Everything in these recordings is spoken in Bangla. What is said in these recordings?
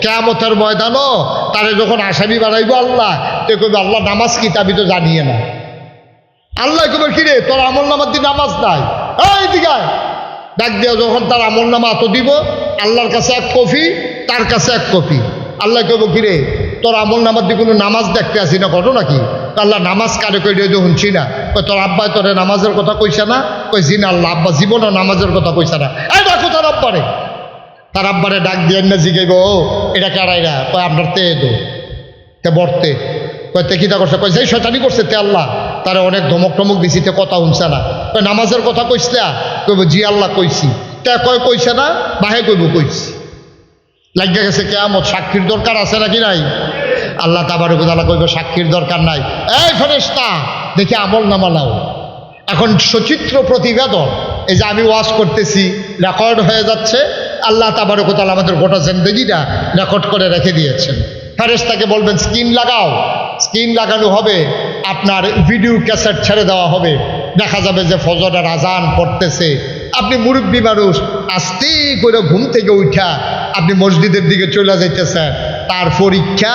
কিয়ামতের ময়দানও তারে যখন আসামি বানাইব আল্লাহ, তো কইবে আল্লাহ নামাজ কি আমি তো জানিয়ে না। আল্লাহ কইবে কি রে তোর আমল নামার দিন নামাজ নাই, এই দিকে ডাক দিয়ে যখন তার আমল নামা এত দিব, আল্লাহর কাছে এক কপি, তার কাছে এক কপি। আল্লাহ কইব কি রে তোর আমল নামার দিয়ে কোনো নামাজ দেখতে আসি না, ঘটো নাকি? আল্লাহ নামাজ কারে কই দিয়ে শুনছি না। কই তোর আব্বাই তোরে নামাজের কথা কইছে না? কই জি না আল্লাহ, আব্বা জীবনও নামাজের কথা কইছে না। এই দেখো তার আব্বারে, তার আব্বারে ডাক দিয়ে না জিগাইব ও এটা কারাইরা? কয় আপনার তে দো তে বর্তে। কয় তে কিতা করছে? কয় যেই শয়তানি করছে তে আল্লাহ তারা অনেক ধমক টমক দিছি, তে কথা শুনছে না। কয় নামাজের কথা কইছে? কইব জি আল্লাহ কইছি। তে কয় কইছে না? বাহে কইব কইছি। লাগিয়া গেছে কিয়ামত, সাক্ষীর দরকার আছে নাকি নাই? আল্লাহ তাবারক ওয়া তাআলা কইব সাক্ষীর দরকার নাই। এই ফেরেশতা দেখি আমল নামা নাও। এখন সচিত্র প্রতিবেদন, এই যে আমি ওয়াজ করতেছি রেকর্ড হয়ে যাচ্ছে, আল্লাহ তাবারক ওয়া তাআলা আমাদের গোটা জিন্দেগিটা রেকর্ড করে রেখে দিয়েছেন। ফেরেশতাকে বলবেন স্ক্রিন লাগাও, স্ক্রিন লাগানো হবে, আপনার ভিডিও ক্যাসেট ছেড়ে দেওয়া হবে। দেখা যাবে যে ফজরের আজান পড়তেছে, আপনি মুরব্বী মানুষ আস্তে করে ঘুম থেকে উঠা আপনি মসজিদের দিকে চলে যাইতেছেন। তার পরীক্ষা,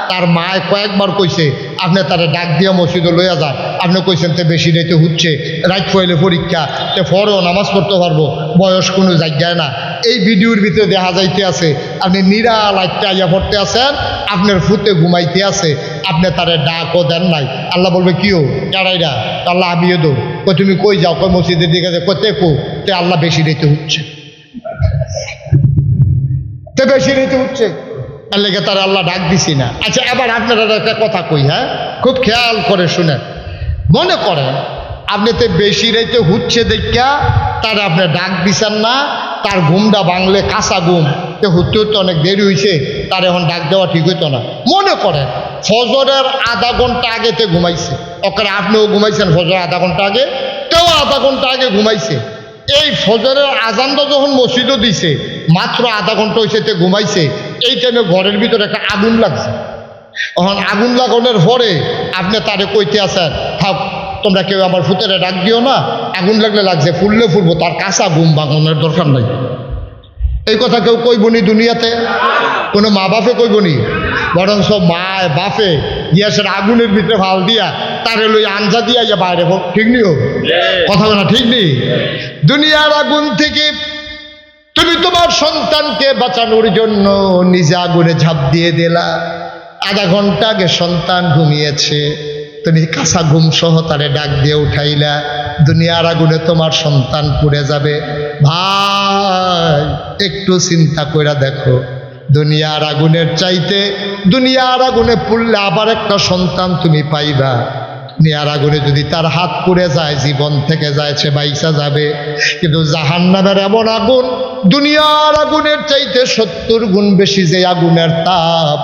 তার মায় কয়েকবার কইছে আপনি তারে ডাক দিয়ে মসজিদে লইয়া যান, আপনি কইছেন তে বেশি রাইতে হচ্ছে, রাত পয়লে পরীক্ষা, তে ফরও নামাজ পড়তে পারবো, বয়স কোনো জায়গায় না। এই ভিডিওর ভিতরে দেখা যাইতে আছে আপনি নিরালাইতে আইয়া পড়তে আছেন, আপনার ফুতে ঘুমাইতে আছে, আপনি তারে ডাকও দেন নাই। আল্লাহ বলবে কিও কেড়াইরা? আল্লাহ আমিও দো। কই তুমি কই যাও? কই মসজিদের দিকে কতে কো তে আল্লাহ বেশি রাইতে হচ্ছে, তে বেশি রাইতে হচ্ছে, তার লেগে তারা আল্লাহ ডাক দিছি না। আচ্ছা এবার আপনারা একটা কথা কই, হ্যাঁ খুব খেয়াল করে শুনেন। মনে করেন আপনি তো বেশি রাইতে হচ্ছে দেখা তারা আপনি ডাক দিছেন না, তার ঘুমটা বাংলে কাঁচা ঘুম, তো হতে হতে অনেক দেরি হয়েছে, তার এখন ডাক দেওয়া ঠিক হইতো না। মনে করেন ফজরের আধা ঘন্টা আগেতে ঘুমাইছে, ওকে আপনিও ঘুমাইছেন ফজরের আধা ঘন্টা আগে, তেও আধা ঘন্টা আগে ঘুমাইছে। এই ফজরের আজানটা যখন মসজিদও দিছে মাত্র আধা ঘন্টা হয়েছে তে ঘুমাইছে, এই টাইমে ঘরের ভিতরে একটা আগুন লাগছে। এখন আগুন লাগানোর পরে আপনি তারে কইতে আছেন থাক তোমরা কেউ আমার ফুতেরে ডাক দিও না, আগুন লাগলে লাগছে, ফুললে ফুলবো, তার কাঁচা ঘুম ভাঙানোর দরকার নাই। এই কথা কেউ কইবনি দুনিয়াতে? কোনো মা বাপে কইবনি? বরং সব মায় বাপে গ্যাসের আগুনের ভিতরে ভাল দিয়া তারে লই আঞ্জা দিয়া ইয়া বাইরে হোক, ঠিক নি? হোক কথা বলা ঠিক নেই? দুনিয়ার আগুন থেকে তুমি তোমার সন্তানকে বাঁচানোর জন্য নিজে আগুনে ঝাঁপ দিয়ে দিলা। আধা ঘন্টা আগে সন্তান ঘুমিয়েছে, তুমি কাঁচা ঘুম সহ তারে ডাক দিয়ে উঠাইলা, দুনিয়ার আগুনে তোমার সন্তান পুড়ে যাবে। ভাই একটু চিন্তা করে দেখো, দুনিয়ার আগুনের চাইতে দুনিয়ার আগুনে পুড়লে আবার একটা সন্তান তুমি পাইবা। দুনিয়ার আগুনে যদি তার হাত পুড়ে যায়, জীবন থেকে যায়, সে বাইসা যাবে। কিন্তু জাহান্নামের এমন আগুন, দুনিয়ার আগুনের চাইতে 70 গুণ বেশি যে আগুনের তাপ।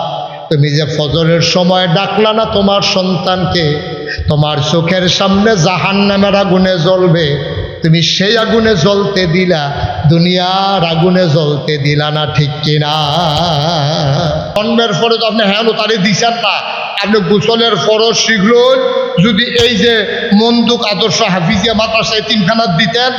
তুমি যে ফজরের সময় ডাকলা না তোমার সন্তানকে, তোমার চোখের সামনে জাহান্নামের আগুনে জ্বলবে, তুমি সেই আগুনে জ্বলতে দিলা, দুনিয়ার আগুনে জ্বলতে দিলা না, ঠিক কিনা? জন্মের পরে তো আপনি হ্যাঁ তারে দিছেন না, আপনি গোসলের ফরজ শিখলেন। যদি এই যে মন্দুক আদর্শ হাফিজিয়া মাদ্রাসায় 3খানা দিতেন,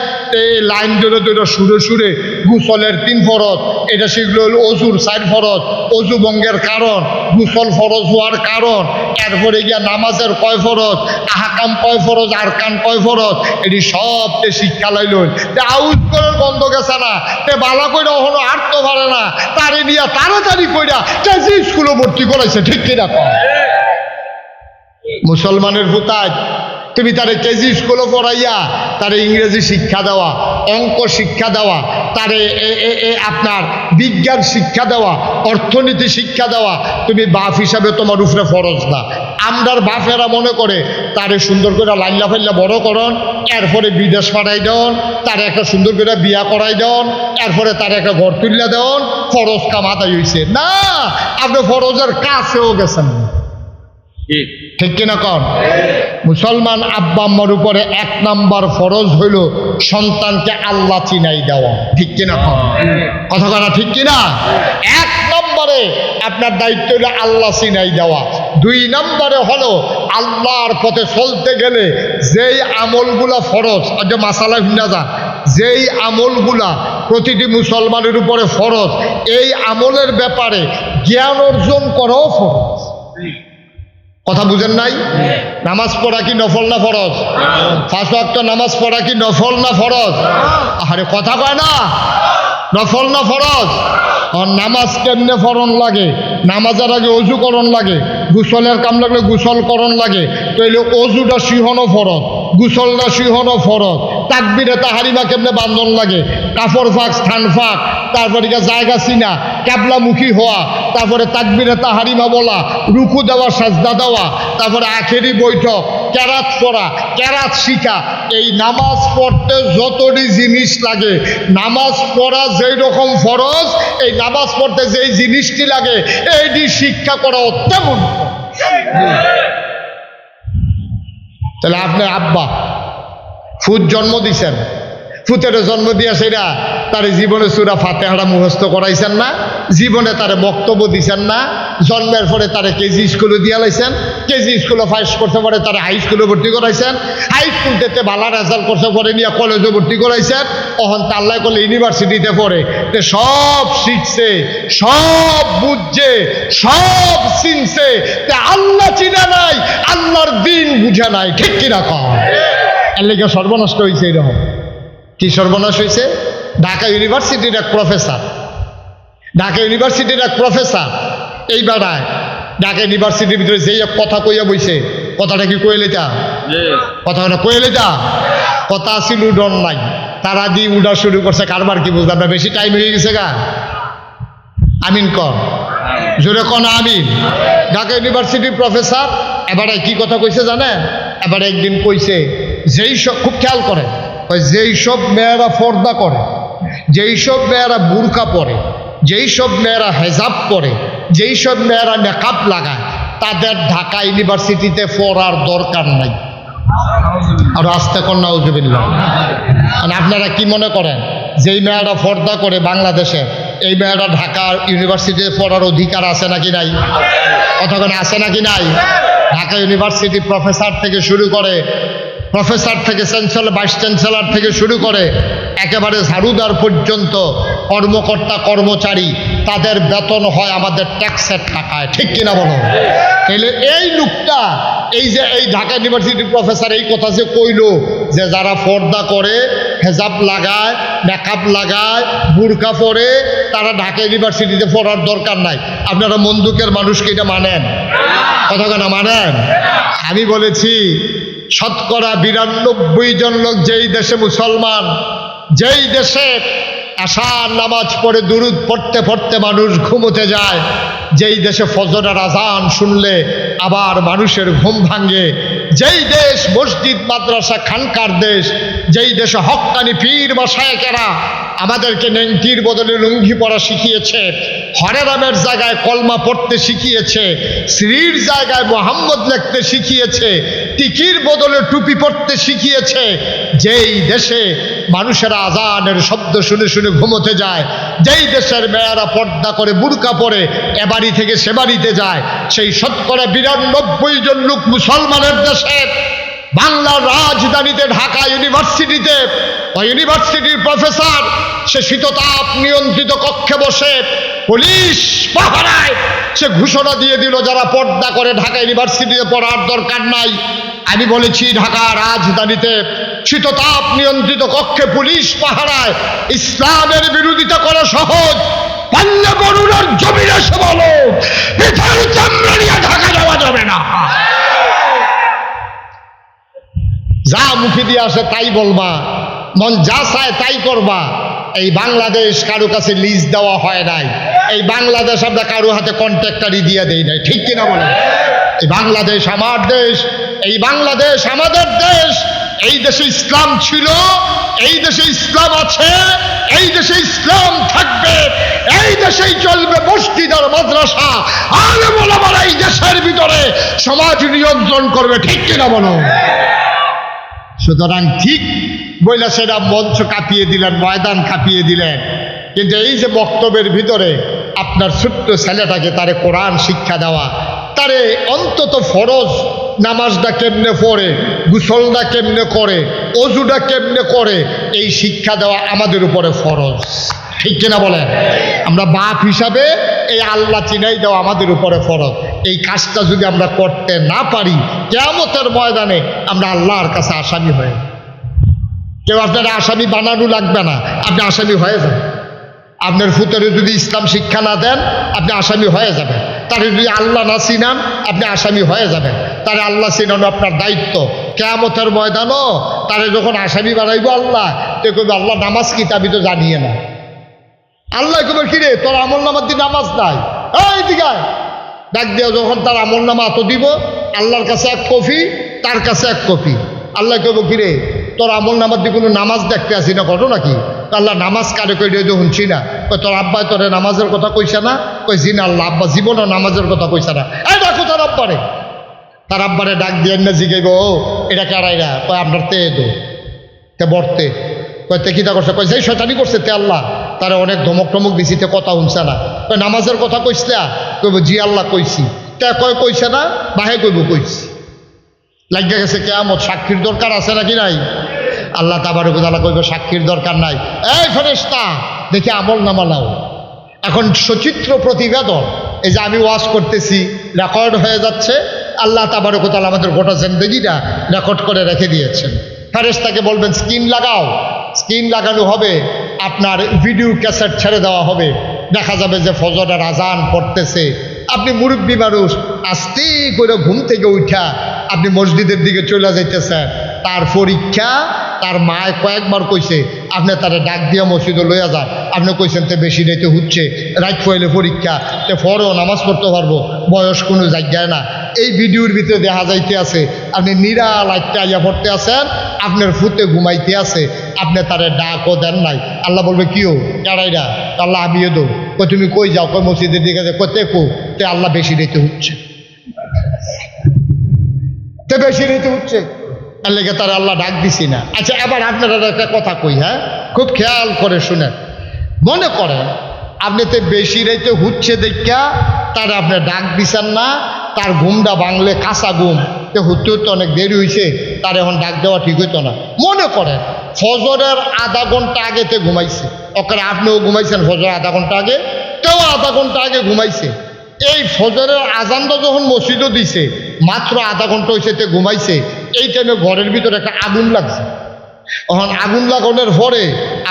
এই লাইন ধরে ধরে সুরে সুরে গোসলের 3 ফরজ, এটা শিখলো অজুর 4 ফরজ, অজু ভঙ্গের কারণ, গোসল ফরজ হওয়ার কারণ, এরপরে গিয়া নামাজের কয় ফরজ, আহকাম কয় ফরজ, আরকান কয় ফরজ, এটি সব শিক্ষা লাইলেন। আউজ করার বন্ধ গেছে না, তে বালা কইরা হলো আটতে পারে না, তারে নিয়ে তাড়াতাড়ি কইরা যে স্কুলে ভর্তি করাইছে, ঠিক কিনা? মুসলমানের পুতাজ তুমি তারে কেজি স্কুলে পড়াইয়া তারে ইংরেজি শিক্ষা দেওয়া, অঙ্ক শিক্ষা দেওয়া, তারে আপনার বিজ্ঞান শিক্ষা দেওয়া, অর্থনীতি শিক্ষা দেওয়া, তুমি বাপ হিসাবে তোমার উপরে ফরজ না। আমরার বাপেরা মনে করে তারে সুন্দর করে লাইল্লা ফাইল্লা বড় করন, এরপরে বিদেশ পাঠাই দেন, তারে একটা সুন্দর করে বিয়া করাই দেন, এরপরে তারে একটা ঘর তুলিয়া দেন, ফরজ কাম আদায় হয়েছে না। আপনি ফরজের কাছেও গেছেন, ঠিক কিনা কন? মুসলমান আব্বা আম্মার উপরে 1 নাম্বার ফরজ হইল সন্তানকে আল্লাহ চিনাই দেওয়া, ঠিক কিনা কন? কথা বলা ঠিক কিনা? 1 নম্বরে আপনার দায়িত্ব হলো আল্লাহ চিনাই দেওয়া। 2 নম্বরে হলো আল্লাহর পথে চলতে গেলে যেই আমলগুলা ফরজ, মাসালা ভিন্না যা, যেই আমলগুলা প্রতিটি মুসলমানের উপরে ফরজ, এই আমলের ব্যাপারে জ্ঞান অর্জন করাও ফরজ। কথা বুঝেন নাই? নামাজ পড়া কি নফল না ফরজ? 5 ওয়াক্ত নামাজ পড়া কি নফল না ফরজ? আরে কথা কয় না, নফল না ফরজ? আর নামাজ কেমনে ফরন লাগে? নামাজের আগে অজু করণ লাগে, গোসলের কাম লাগলে গোসল করণ লাগে। তাইলে অজুটা সিহনো ফরজ, গোসলটা সিহনো ফরজ। তাকবিরে তাহারিমা কেমনে বান্ধন লাগে? কাপড় ফাঁক, স্থান ফাঁক, তারপরে জায়গা চিনা, ক্যাবলামুখী হওয়া, তারপরে তাকবিরে তাহারিমা বলা, রুকু দেওয়া, সাজদা দেওয়া, তারপরে আখেরি বৈঠক, কেরাত পড়া, কেরাত শিখা। এই নামাজ পড়তে যতটি জিনিস লাগে, নামাজ পড়া যেই রকম ফরজ, এই নামাজ পড়তে যেই জিনিসটি লাগে এইটি শিক্ষা করা তেমন। তাহলে আপনি আব্বা ফুত জন্ম দিছেন, ফুতের জন্ম দিয়া সেটা তার জীবনে সূরা ফাতিহাটা মুখস্থ করাইছেন না, জীবনে তারে বক্তব্য দিছেন না, জন্মের পরে তারে কেজি স্কুলে দিয়া লাইছেন, কেজি স্কুলে পাস করতে পারে তারে হাই স্কুলে ভর্তি করাইছেন, হাই স্কুল থেকে ভালো রেজাল্ট করতে পরে নিয়ে কলেজে ভর্তি করাইছেন, তখন তাল্লাই করলে ইউনিভার্সিটিতে পড়ে সব শিখছে, সব বুঝছে, সব চিনছে, আল্লাহ চিনা নাই, আল্লাহর দিন বুঝে নাই। ঠিক কিনা কম? এর লেগে সর্বনষ্ট হয়েছে। এরকম কি সর্বনাশ হয়েছে? ঢাকা ইউনিভার্সিটির এক প্রফেসর, ঢাকা ইউনিভার্সিটির এক প্রফেসর এই বেড়ায় ঢাকা ইউনিভার্সিটির ভিতরে যেই এক কথা কইয়া বইছে, কথাটা কি কয়ে লেতা? কথাটা কয়ে লেতা? কথা আসিল উডন নাই, তারা দিয়ে উড়া শুরু করছে। কারবার কি বুঝলাম না, বেশি টাইম হয়ে গেছে গা। আমিন কর, জোরে কন আমিন। ঢাকা ইউনিভার্সিটির প্রফেসর এবারে কি কথা কইছে জানেন? এবারে একদিন কইছে, যেই সব, খুব খেয়াল করে, যেই সব মেয়েরা পর্দা করে, যেই সব মেয়েরা বুরকা পরে, যেই সব মেয়েরা হেজাব পরে, যেই সব মেয়েরা নেকাব লাগায়, তাদের ঢাকা ইউনিভার্সিটিতে পড়ার দরকার নাই। আর আস্তে কর নাউজুবিল্লাহ। আপনারা কি মনে করেন যেই মেয়েরা পর্দা করে বাংলাদেশে, এই মেয়েরা ঢাকা ইউনিভার্সিটিতে পড়ার অধিকার আছে নাকি নাই? কতক্ষণ আছে নাকি নাই? ঢাকা ইউনিভার্সিটি প্রফেসর থেকে শুরু করে, প্রফেসর থেকে চ্যান্সেলর, ভাইস চ্যান্সেলর থেকে শুরু করে একেবারে ঝাড়ুদার পর্যন্ত কর্মকর্তা কর্মচারী, তাদের বেতন হয় আমাদের ট্যাক্সের টাকায়। ঠিক কিনা বলো? তাহলে এই লোকটা, এই যে এই ঢাকা ইউনিভার্সিটির প্রফেসর এই কথা যে কইল যে যারা পর্দা করে, হেজাব লাগায়, মেকআপ লাগায়, বুরকা পরে, তারা ঢাকা ইউনিভার্সিটিতে পড়ার দরকার নাই। আপনারা মন্দুকের মানুষকে এটা মানেন? কথা না মানেন? আমি বলেছি শতকরা 92 জন লোক যেই দেশে মুসলমান, যেই দেশে আশার নামাজ পড়ে দুরুদ পড়তে পড়তে মানুষ ঘুমোতে যায়, যেই দেশে ফজরের আজান শুনলে আবার মানুষের ঘুম ভাঙে, যেই দেশ মসজিদ মাদ্রাসা খানকার দেশ, যেই দেশে হক্কানি পীর মাশায়েখেরা আমাদেরকে নেংটির বদলে লুঙ্গি পরা শিখিয়েছে, হরে রামের জায়গায় কলমা পড়তে শিখিয়েছে, শ্রীর জায়গায় মোহাম্মদ লিখতে শিখিয়েছে, টিকির বদলে টুপি পড়তে শিখিয়েছে, যেই দেশে মানুষেরা আজানের শব্দ শুনে শুনে ঘুমোতে যায়, যেই দেশের মেয়েরা পর্দা করে বুরকা পরে এ বাড়ি থেকে সে বাড়িতে যায়, সেই শতকরা 92 জন লোক মুসলমানের দেশে বাংলার রাজধানীতে ঢাকা ইউনিভার্সিটিতে ওই ইউনিভার্সিটির প্রফেসর সে শীততাপ নিয়ন্ত্রিত কক্ষে বসে পুলিশ পাহারায় সে ঘোষণা দিয়ে দিল যারা পর্দা করে ঢাকা ইউনিভার্সিটিতে পড়ার দরকার নাই। আমি বলেছি ঢাকা রাজধানীতে শীততাপ নিয়ন্ত্রিত কক্ষে পুলিশ পাহারায় ইসলামের বিরোধিতা করা সহজ, পাল্লে বরুণার জমিনে এসে বলো পিঠার চামড়া নিয়ে ঢাকা যাওয়া যাবে না। যা মুখে দিয়ে আসে তাই বলবা, মন যা চায় তাই করবা। এই বাংলাদেশ কারো কাছে লিজ দেওয়া হয় নাই, এই বাংলাদেশ আমরা কারো হাতে কন্ট্রাক্টারি দিয়ে দেই নাই। ঠিক কিনা বলেন? এই বাংলাদেশ আমার দেশ, এই বাংলাদেশ আমাদের দেশ। এই দেশে ইসলাম ছিল, এই দেশে ইসলাম আছে, এই দেশে ইসলাম থাকবে, এই দেশেই চলবে মসজিদ আর মাদ্রাসা, আলেম ওলামারা এই দেশের ভিতরে সমাজ নিয়ন্ত্রণ করবে। ঠিক কিনা বলো? সুতরাং ঠিক বইলা সেটা মঞ্চ কাঁপিয়ে দিলেন, ময়দান কাঁপিয়ে দিলেন, কিন্তু এই যে বক্তব্যের ভিতরে আপনার ছোট্ট ছেলেটাকে তারে কোরআন শিক্ষা দেওয়া, তারে অন্তত ফরজ নামাজটা কেমনে পড়ে, গোসলটা কেমনে করে, অজুটা কেমনে করে, এই শিক্ষা দেওয়া আমাদের উপরে ফরজ। ঠিক কিনা বলেন? আমরা বাপ হিসাবে এই আল্লাহ চিনাই দেওয়া আমাদের উপরে ফরজ। এই কাজটা যদি আমরা করতে না পারি, কিয়ামতের ময়দানে আমরা আল্লাহর কাছে আসামি হয়ে, কেউ আপনারা আসামি বানানো লাগবে না, আপনি আসামি হয়ে যাবেন। আপনার ফুতরে যদি ইসলাম শিক্ষা না দেন, আপনি আসামি হয়ে যাবেন। তারে যদি আল্লাহ না চিনান, আপনি আসামি হয়ে যাবেন। তারে আল্লাহ চিনানো আপনার দায়িত্ব। কিয়ামতের ময়দানও তারে যখন আসামি বানাইব আল্লাহ, তো কইবে আল্লাহ নামাজ কি আমি তো জানিয়ে না। আল্লাহ কবে কিরে তোর আমল নামার দিন নামাজ নাই, এই দিঘায় ডাক দিয়া যখন তার আমল নামা এত দিব, আল্লাহর কাছে এক কপি, তার কাছে এক কপি। আল্লাহ কইব কিরে তোর আমল নামার দিয়ে কোনো নামাজ দেখতে আসি না, ঘটনা কি? আল্লাহ নামাজ কারে কই দিয়ে শুনছি না। কই তোর আব্বাই তোরে নামাজের কথা কইছে না? কই জি না আল্লাহ, আব্বা জীবনও নামাজের কথা কইছে না। এই দেখো তার আব্বারে, তার আব্বারে ডাক দিয়ে না জিগাইব, ও এটা কারাইরা? কয় আপনার তে দো তে বর্তে। কয় তে কিতা করছে? কই সেই শয়তানি করছে তে আল্লাহ। তারা অনেক ধমক টমক দিছি, তে কথা শুনছে না। কয় নামাজের কথা কইসলা? কইব জি আল্লাহ কইছি। তে কয় কইছে না? বাহে কইব কইছি। লাগিয়া গেছে কিয়ামত, সাক্ষীর দরকার আছে নাকি নাই? আল্লাহ তাবারক ওয়া তাআলা কইব সাক্ষীর দরকার নাই। এই ফেরেশতা দেখি আমল নামা নাও। এখন সচিত্র প্রতিবেদন, এই যে আমি ওয়াজ করতেছি, রেকর্ড হয়ে যাচ্ছে। আল্লাহ তাবারক ওয়া তাআলা আমাদের গোটা জিন্দেগিটা রেকর্ড করে রেখে দিয়েছেন। ফেরেশতাকে বলবেন স্ক্রিন লাগাও, স্ক্রিন লাগানো হবে, আপনার ভিডিও ক্যাসেট ছেড়ে দেওয়া হবে। দেখা যাবে যে ফজরের আজান পড়তেছে, আপনি মুরব্বী মানুষ, আস্তে করে ঘুম থেকে উঠা আপনি মসজিদের দিকে চলে যাইতেছেন। তার পরীক্ষা, তার মায় কয়েকবার কইছে আপনি তারা ডাক দিয়া মসজিদে লইয়া যান। আপনি কইছেন তে বেশি রাইতে হচ্ছে, রাত পয়লে পরীক্ষা, তে ফরও নামাজ পড়তে পারবো, বয়স কোনো জায়গায় না। এই ভিডিওর ভিতরে দেখা যাইতে আছে আপনি নিরালাইতে আইয়া পড়তে আছেন, আপনার ফুতে ঘুমাইতে আছে, আপনি তারে ডাকও দেন নাই। আল্লাহ বলবে কিও কারাইরা? আল্লাহ আমিও দো। কই তুমি কই যাও? কই মসজিদের দিকে কতে কো তে আল্লাহ বেশি রাইতে হচ্ছে, তে বেশি রাইতে হচ্ছে, তার লেগে তারা আল্লাহ ডাক দিছি না। আচ্ছা এবার আপনারা একটা কথা কই, হ্যাঁ খুব খেয়াল করে শুনেন। মনে করেন আপনি তো বেশি রাইতে হচ্ছে দেখা তার আপনি ডাক দিছেন না, তার ঘুমটা ভাঙলে কাঁচা ঘুম, তো হতে হতে অনেক দেরি হয়েছে, তার এখন ডাক দেওয়া ঠিক হইতো না। মনে করেন ফজরের আধা ঘন্টা আগেতে ঘুমাইছে, ওখানে আপনিও ঘুমাইছেন ফজরের আধা ঘন্টা আগে, তেও আধা ঘন্টা আগে ঘুমাইছে। এই ফজরের আজানটা যখন মসজিদও দিছে, মাত্র আধা ঘন্টা হয়েছে তে ঘুমাইছে। এই টাইমে ঘরের ভিতরে একটা আগুন লাগছে। এখন আগুন লাগানোর পরে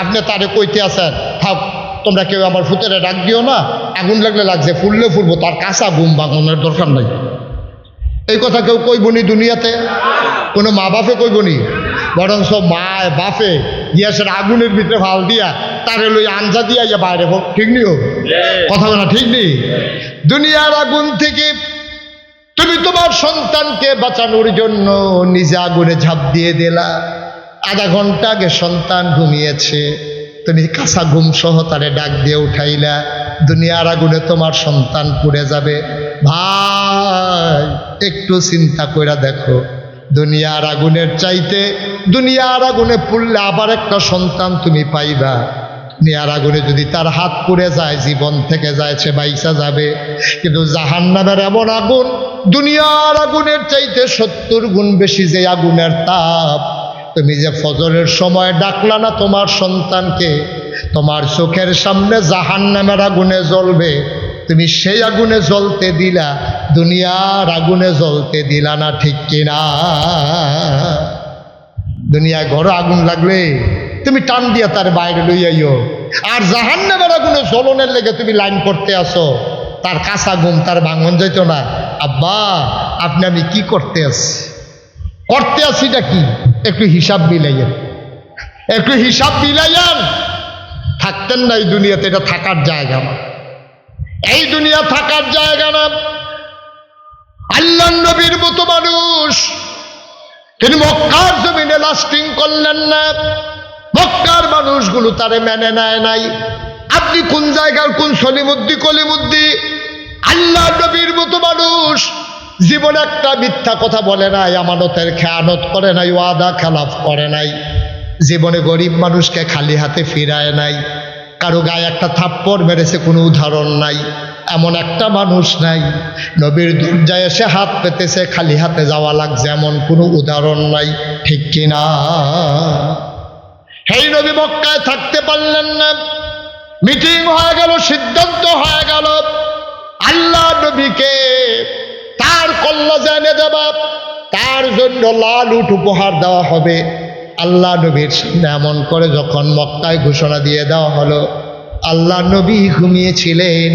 আপনি তারে কইতে আছেন থাক তোমরা কেউ আমার ফুতেরে ডাক দিও না, আগুন লাগলে লাগছে, ফুললে ফুলবো, তার কাঁচা ঘুম ভাঙানোর দরকার নাই। এই কথা কেউ কইবনি দুনিয়াতে? কোনো মা বাপে কইবনি? বরং সব মায় বাপে গ্যাসের আগুনের ভিতরে ফাল দিয়া তারে লই আঞ্জা দিয়া ইয়া বাইরে, ঠিক নিও কথা বলা ঠিক নেই? দুনিয়ার আগুন থেকে তুমি তোমার সন্তানকে বাঁচানোর জন্য নিজে আগুনে ঝাঁপ দিয়ে দিলা। আধা ঘন্টা আগে সন্তান ঘুমিয়েছে, তুমি কাঁচা ঘুম সহ তারে ডাক দিয়ে উঠাইলা। দুনিয়ার আগুনে তোমার সন্তান পুড়ে যাবে। ভাই একটু চিন্তা করে দেখো, দুনিয়ার আগুনের চাইতে দুনিয়ার আগুনে পুড়লে আবার একটা সন্তান তুমি পাইবা। দুনিয়ার আগুনে যদি তার হাত পুড়ে যায়, জীবন থেকে যায়, সে বাইসা যাবে। কিন্তু জাহান্নামের এমন আগুন, দুনিয়ার আগুনের চাইতে 70 গুণ বেশি যে আগুনের তাপ। তুমি যে ফজরের সময় ডাকলা না তোমার সন্তানকে, তোমার চোখের সামনে জাহান্নামের আগুনে জ্বলবে, তুমি সেই আগুনে জ্বলতে দিলা, দুনিয়ার আগুনে জ্বলতে দিলা না, ঠিক কিনা? দুনিয়ায় ঘরে আগুন লাগলে তুমি টান দিয়া তার বাইরে লইয়াইও, আর জাহান্নামের আগুনে জ্বলনের লেগে তুমি লাইন করতে আসো, তার কাঁচা ঘুম তার ভাঙন যাইতো না। আব্বা আপনি আমি কি করতে আসিটা কি? একটু হিসাব মিলাইয়েন, একটু হিসাব মিলাইয়েন। থাকতেন না এই দুনিয়াতে, এটা থাকার জায়গা না, এই দুনিয়া থাকার জায়গা না। আল্লাহর নবীর মতো মানুষ তিনি মক্কার জমিনে লাস্টিং করলেন না, মক্কার মানুষগুলো তারে মেনে নেয় নাই। আপনি কোন জায়গার কোন সলিমুদ্দি কলিমুদ্দি? আল্লাহর নবীর মতো মানুষ জীবনে একটা মিথ্যা কথা বলে নাই, আমানতের খেয়ানত করে নাই, ওয়াদা খেলাফ করে নাই, জীবনে গরিব মানুষকে খালি হাতে ফিরায় নাই, কারো গায়ে একটা থাপ্পড় মেরেছে কোনো উদাহরণ নাই। এমন একটা মানুষ নাই নবীর দরজায় এসে হাত পেতেছে খালি হাতে যাওয়া লাগছে, এমন কোনো উদাহরণ নাই, ঠিক কিনা? হেই নবী মক্কায় থাকতে পারলেন না, মিটিং হয়ে গেল, সিদ্ধান্ত হয়ে গেল আল্লাহ নবীকে তার কল্লা এনে দেবা, তার জন্য লাল উট উপহার দেওয়া হবে। আল্লাহ নবীর সামনে এমন করে যখন মক্কায় ঘোষণা দিয়ে দেওয়া হলো, আল্লাহ নবী ঘুমিয়েছিলেন।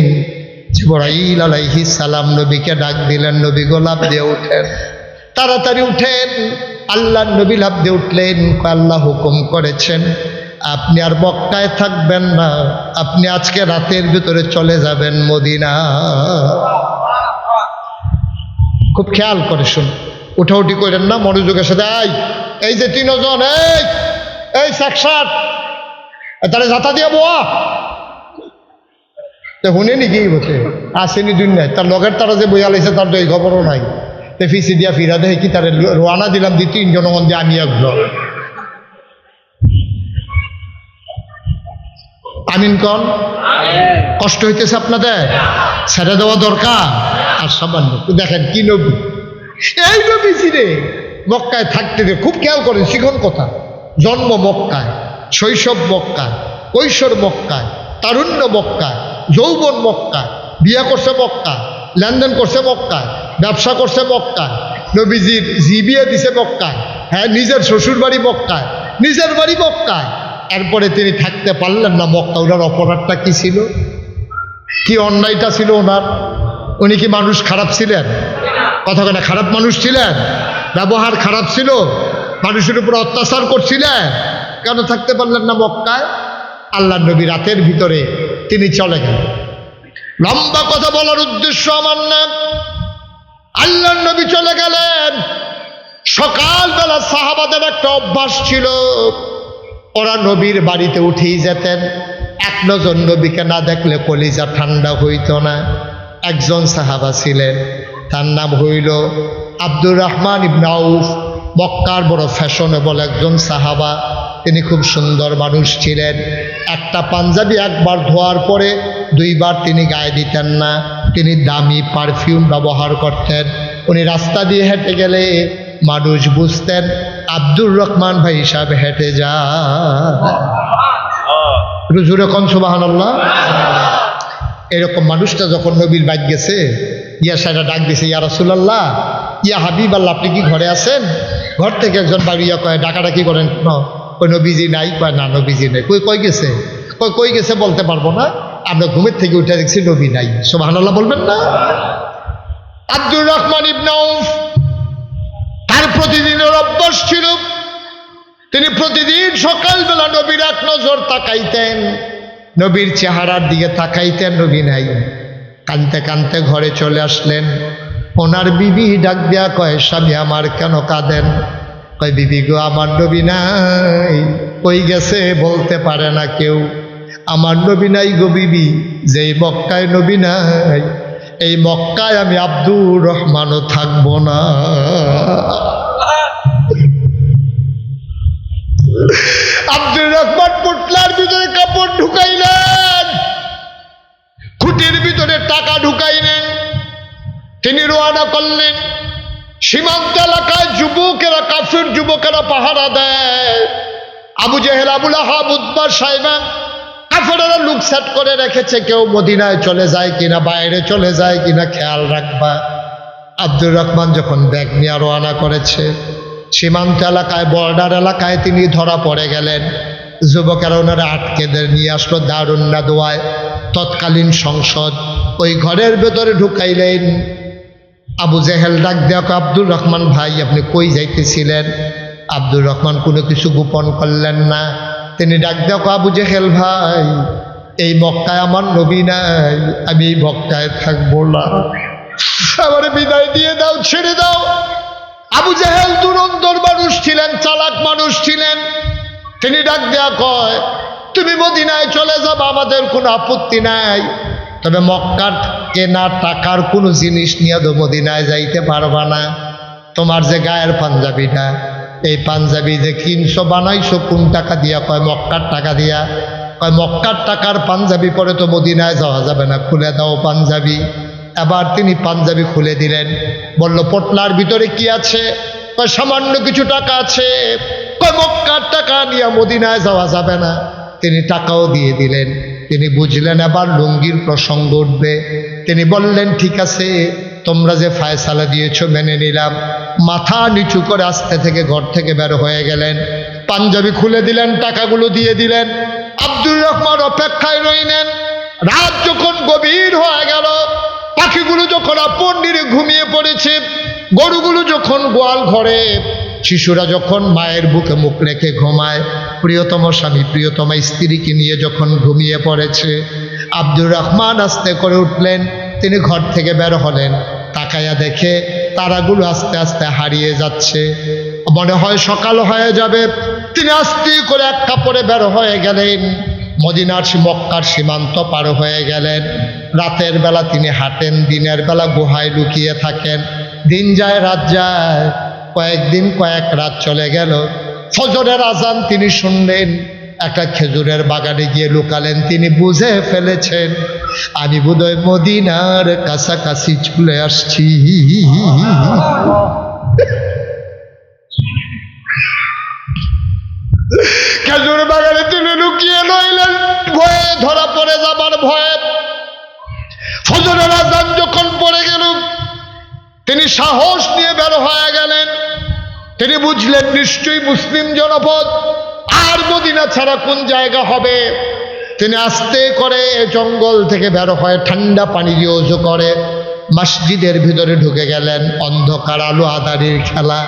জিবরাইল আলাইহিস সালাম নবীকে ডাক দিলেন, নবী গো লাফ দিয়ে উঠেন, তাড়াতাড়ি উঠেন। আল্লাহ নবী লাফ দিয়ে উঠলেন। আল্লাহ হুকুম করেছেন আপনি আর মক্কায় থাকবেন না, আপনি আজকে রাতের ভিতরে চলে যাবেন মদিনা। খুব খেয়াল করে শুন, উঠাউঠি করেন না, মনোযোগের সাথে। এই যে তিনজন, এই সাক্ষাৎ তাহলে যাতা দিয়ে বোয়া শুনে নাকি বসে আসেনি দুনিয়ায়, তার লগের তারা যে বইয়া লাইছে তার তো এই খবরও নাই। তে ফিসি দিয়া ফিরা দেখে কি তার রোয়ানা দিলাম দি তিনজন মধ্যে আমি একজন। আমিন কন। কষ্ট হইতেছে আপনাদের? ছেড়ে দেওয়া দরকার। আর সামান্য দেখেন কি নবী, এই নবীজি রে মক্কায় থাকতে রে খুব খেয়াল করেন, শিখন কথা। জন্ম মক্কায়, শৈশব মক্কায়, কৈশোর মক্কায়, তারুণ্য মক্কায়, যৌবন মক্কায়, বিয়ে করছে মক্কায়, লেনদেন করছে মক্কায়, ব্যবসা করছে মক্কায়, নবীজির বিয়ে দিছে মক্কায়, হ্যাঁ নিজের শ্বশুর বাড়ি মক্কায়, নিজের বাড়ি মক্কায়। এরপরে তিনি থাকতে পারলেন না মক্কা। ওনার অপরাধটা কি ছিল? কি অন্যায়টা ছিল ওনার? উনি কি মানুষ খারাপ ছিলেন? কথা কেনা খারাপ মানুষ ছিলেন? ব্যবহার খারাপ ছিল? মানুষের উপর অত্যাচার করছিলেন? কেন থাকতে পারলেন না মক্কায়? আল্লাহ নবী রাতের ভিতরে তিনি চলে গেলেন। লম্বা কথা বলার উদ্দেশ্য আমার না, আল্লাহ নবী চলে গেলেন। সকালবেলা সাহাবাদের একটা অভ্যাস ছিল, ওরা নবীর বাড়িতে উঠেই যেতেন। এক নজর নবীকে না দেখলে কলিজা ঠান্ডা হইত না। একজন সাহাবা ছিলেন, তার নাম হইল আব্দুর রহমান ইবনে আউফ। মক্কার বড় ফ্যাশনেবল একজন সাহাবা। তিনি খুব সুন্দর মানুষ ছিলেন। একটা পাঞ্জাবি একবার ধোয়ার পরে দুইবার তিনি গায়ে দিতেন না। তিনি দামি পারফিউম ব্যবহার করতেন। উনি রাস্তা দিয়ে হেঁটে গেলে মানুষ বুঝতেন আব্দুর রহমান ভাই সাহেব হেঁটে যায়। একটু জোরে কোন সুবহানাল্লাহ। এরকম মানুষটা যখন নবীর বাইক গেছে, ইয়া সাইডা ডাক দিছে, ইয়া রাসূলুল্লাহ, ইয়া হাবিব আল্লাহ, আপনি কি ঘরে আছেন? ঘর থেকে একজন বাড়িয়া কয়, ডাকাডাকি করেন কেন? কই নবীজি নাই। কয় না নবীজি নাই। কই গেছে? কই গেছে বলতে পারবো না, আমরা ঘুমের থেকে উঠে দেখছি নবী নাই। সুবহানাল্লাহ বলবেন না? আব্দুর রহমান ইবনে আউফ, তার প্রতিদিনের অভ্যাস ছিল, তিনি প্রতিদিন সকালবেলা নবীর এক নজর তাকাইতেন, নবীর চেহারার দিকে তাকাইতেন, নবী নাই। কানতে কানতে ঘরে চলে আসলেন। ওনার বিবি ডাক দেয়া কয়, স্বামী আমার কেন কাঁদেন? কয়, বিবি গো আমার নবী নাই। কই গেছে বলতে পারে না কেউ। আমার নবী নাই গো বিবি, যেই মক্কায় নবী নাই এই মক্কায় আমি আব্দুর রহমানও থাকবো না। আব্দুর রহমান পোটলার ভিতরে কাপড় ঢুকাইলেন, খুঁটির ভিতরে টাকা ঢুকাইলেন। তিনি রওনা করলেন। সীমান্ত এলাকায় যুবকেরা, কাফির যুবকেরা পাহারা দেয়। আবু জেহেল, আবুল আহাব, উতবা, সাইবা কাফেররা লুক সেট করে রেখেছে, কেউ মদিনায় চলে যায় কিনা, বাইরে চলে যায় কিনা খেয়াল রাখবা। আব্দুর রহমান যখন ব্যাগ নিয়ে রওনা করেছে, সীমান্ত এলাকায়, বর্ডার এলাকায় তিনি ধরা পড়ে গেলেন। যুবকেরা ওনারা আটকে নিয়ে আসলো দারুন নাদওয়ায়, তৎকালীন সংসদ। ওই ঘরের ভেতরে ঢুকাইলেন। আবু জেহেল ডাক দেয়া, আব্দুর রহমান ভাই আপনি কই যাইতেছিলেন? আব্দুর রহমান কোনো কিছু গোপন করলেন না। তিনি ডাক দেয়া, আবু জেহেল ভাই, এই মক্কায় আমার নবী নাই, আমি এই মক্কায় থাকবো না, আমার বিদায় দিয়ে দাও, ছেড়ে দাও। আবু জেহেল দুরন্তর মানুষ ছিলেন, চালাক মানুষ ছিলেন। তিনি ডাক দেয়া কয়, তুমি মদিনায় চলে যাবে, আমাদের কোনো আপত্তি নাই, তবে মক্কার কেনা টাকার কোনো জিনিস নিয়ে তো মদিনায় যাইতে পারবা না। তোমার যে গায়ের পাঞ্জাবিটা, এই পাঞ্জাবি যে কিনছো বানাইছো কোন টাকা দিয়া? কয় মক্কার টাকা দিয়া। কয় মক্কার টাকার পাঞ্জাবি পরে তো মদিনায় যাওয়া যাবে না, খুলে দাও পাঞ্জাবি। এবার তিনি পাঞ্জাবি খুলে দিলেন। বলল, পোটলার ভিতরে কি আছে? কয় সামান্য কিছু টাকা আছে। কয় মক্কার টাকা নিয়ে মদিনায় যাওয়া যাবে না। তিনি টাকাও দিয়ে দিলেন। তিনি বুঝলেন এবার লুঙ্গির প্রসঙ্গ উঠবে। তিনি বললেন, ঠিক আছে, তোমরা যে ফায়সালা দিয়েছো মেনে নিলাম। মাথা নিচু করে আস্তে থেকে ঘর থেকে বের হয়ে গেলেন। পাঞ্জাবি খুলে দিলেন, টাকাগুলো দিয়ে দিলেন। আব্দুর রহমান অপেক্ষায় রইলেন। রাত যখন গভীর হয়ে গেল, পাখিগুলো যখন আপন নিরে ঘুমিয়ে পড়েছে, গরুগুলো যখন গোয়াল ঘরে, শিশুরা যখন মায়ের বুকে মুখ রেখে ঘুমায়, প্রিয়তম স্বামী প্রিয়তমা স্ত্রীকে নিয়ে যখন ঘুমিয়ে পড়েছে, আব্দুর রহমান আস্তে করে উঠলেন। তিনি ঘর থেকে বের হলেন। তাকাইয়া দেখে তারাগুলো আস্তে আস্তে হারিয়ে যাচ্ছে। মনে হয় সকাল হয়ে যাবে। তিনি আস্তে করে এক কাপড়ে বের হয়ে গেলেন। মদিনার মক্কার সীমান্ত পার হয়ে গেলেন। রাতের বেলা তিনি হাঁটেন, দিনের বেলা গুহায় লুকিয়ে থাকেন। দিন যায় রাত যায়, কয়েকদিন কয়েক রাত চলে গেল। ফজরের আজান তিনি শুনলেন। একটা খেজুরের বাগানে গিয়ে লুকালেন। তিনি বুঝে ফেলেছেন, আমি বোধহয় মদিনার কাছাকাছি চলে আসছি। খেজুর বাগানে তিনি লুকিয়ে রইলেন, ভয়ে ধরা পড়ে যাবার ভয়ে। ফজরের আজান যখন পড়ে গেল, তিনি সাহস নিয়ে বের হয়ে গেলেন। তিনি বুঝলেন নিশ্চয়ই মুসলিম জনপদ, আর মদিনা ছাড়া কোন জায়গা হবে। তিনি আস্তে করে জঙ্গল থেকে বের হয়ে ঠান্ডা পানি দিয়ে ওযু করে মসজিদের ভিতরে ঢুকে গেলেন। অন্ধকার আলো আঁধারির খেলা।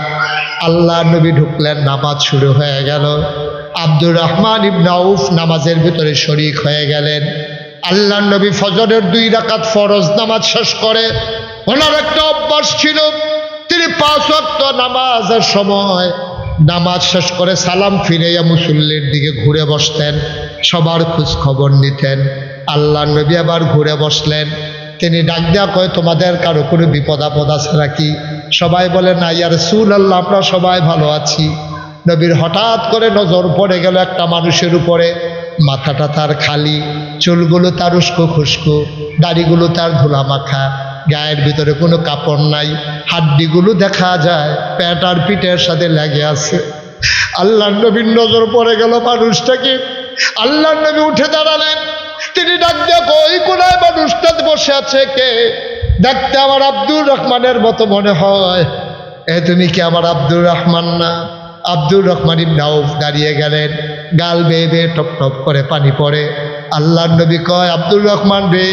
আল্লাহ নবী ঢুকলেন, নামাজ শুরু হয়ে গেল। আব্দুর রহমান ইবনে আউফ নামাজের ভিতরে শরীক হয়ে গেলেন। আল্লাহ নবী ফজরের 2 রাকাত ফরজ নামাজ শেষ করে, ওনার একটা অভ্যাস ছিল, তিনি 5 ওয়াক্ত নামাজের সময় নামাজ শেষ করে সালাম ফিরাইয়া মুসল্লির দিকে ঘুরে বসতেন, সবার খোঁজ খবর নিতেন। আল্লাহ নবী আবার ঘুরে বসলেন। তিনি ডাক দেয়া কয়, তোমাদের কারো কোনো বিপদ আপদ আছে নাকি? সবাই বলে, না ইয়া রাসূলুল্লাহ, আমরা সবাই ভালো আছি। নবীর হঠাৎ করে নজর পড়ে গেল একটা মানুষের উপরে। মাথাটা তার খালি, চুলগুলো তার উস্কো খুস্কো, দাড়িগুলো তার ধুলা মাখা, গায়ের ভিতরে কোনো কাপড় নাই, হাড্ডিগুলো দেখা যায় পেট আর পিঠের সাথে লেগে আছে। আল্লাহ নবীর নজর পড়ে গেল মানুষটাকে। আল্লাহ নবী উঠে দাঁড়ালেন। তিনি ডাক দিয়ে, ওই কোনায় মানুষটা বসে আছে কে? দেখতে আমার আব্দুর রহমানের মতো মনে হয়। তুমি কি আমার আব্দুর রহমান না? আব্দুর রহমান ইবনে আউফ দাঁড়িয়ে গেলেন। গাল বেয়ে বেয়ে টপ টপ করে পানি পড়ে। আল্লাহ নবী কয়, আব্দুর রহমান রে,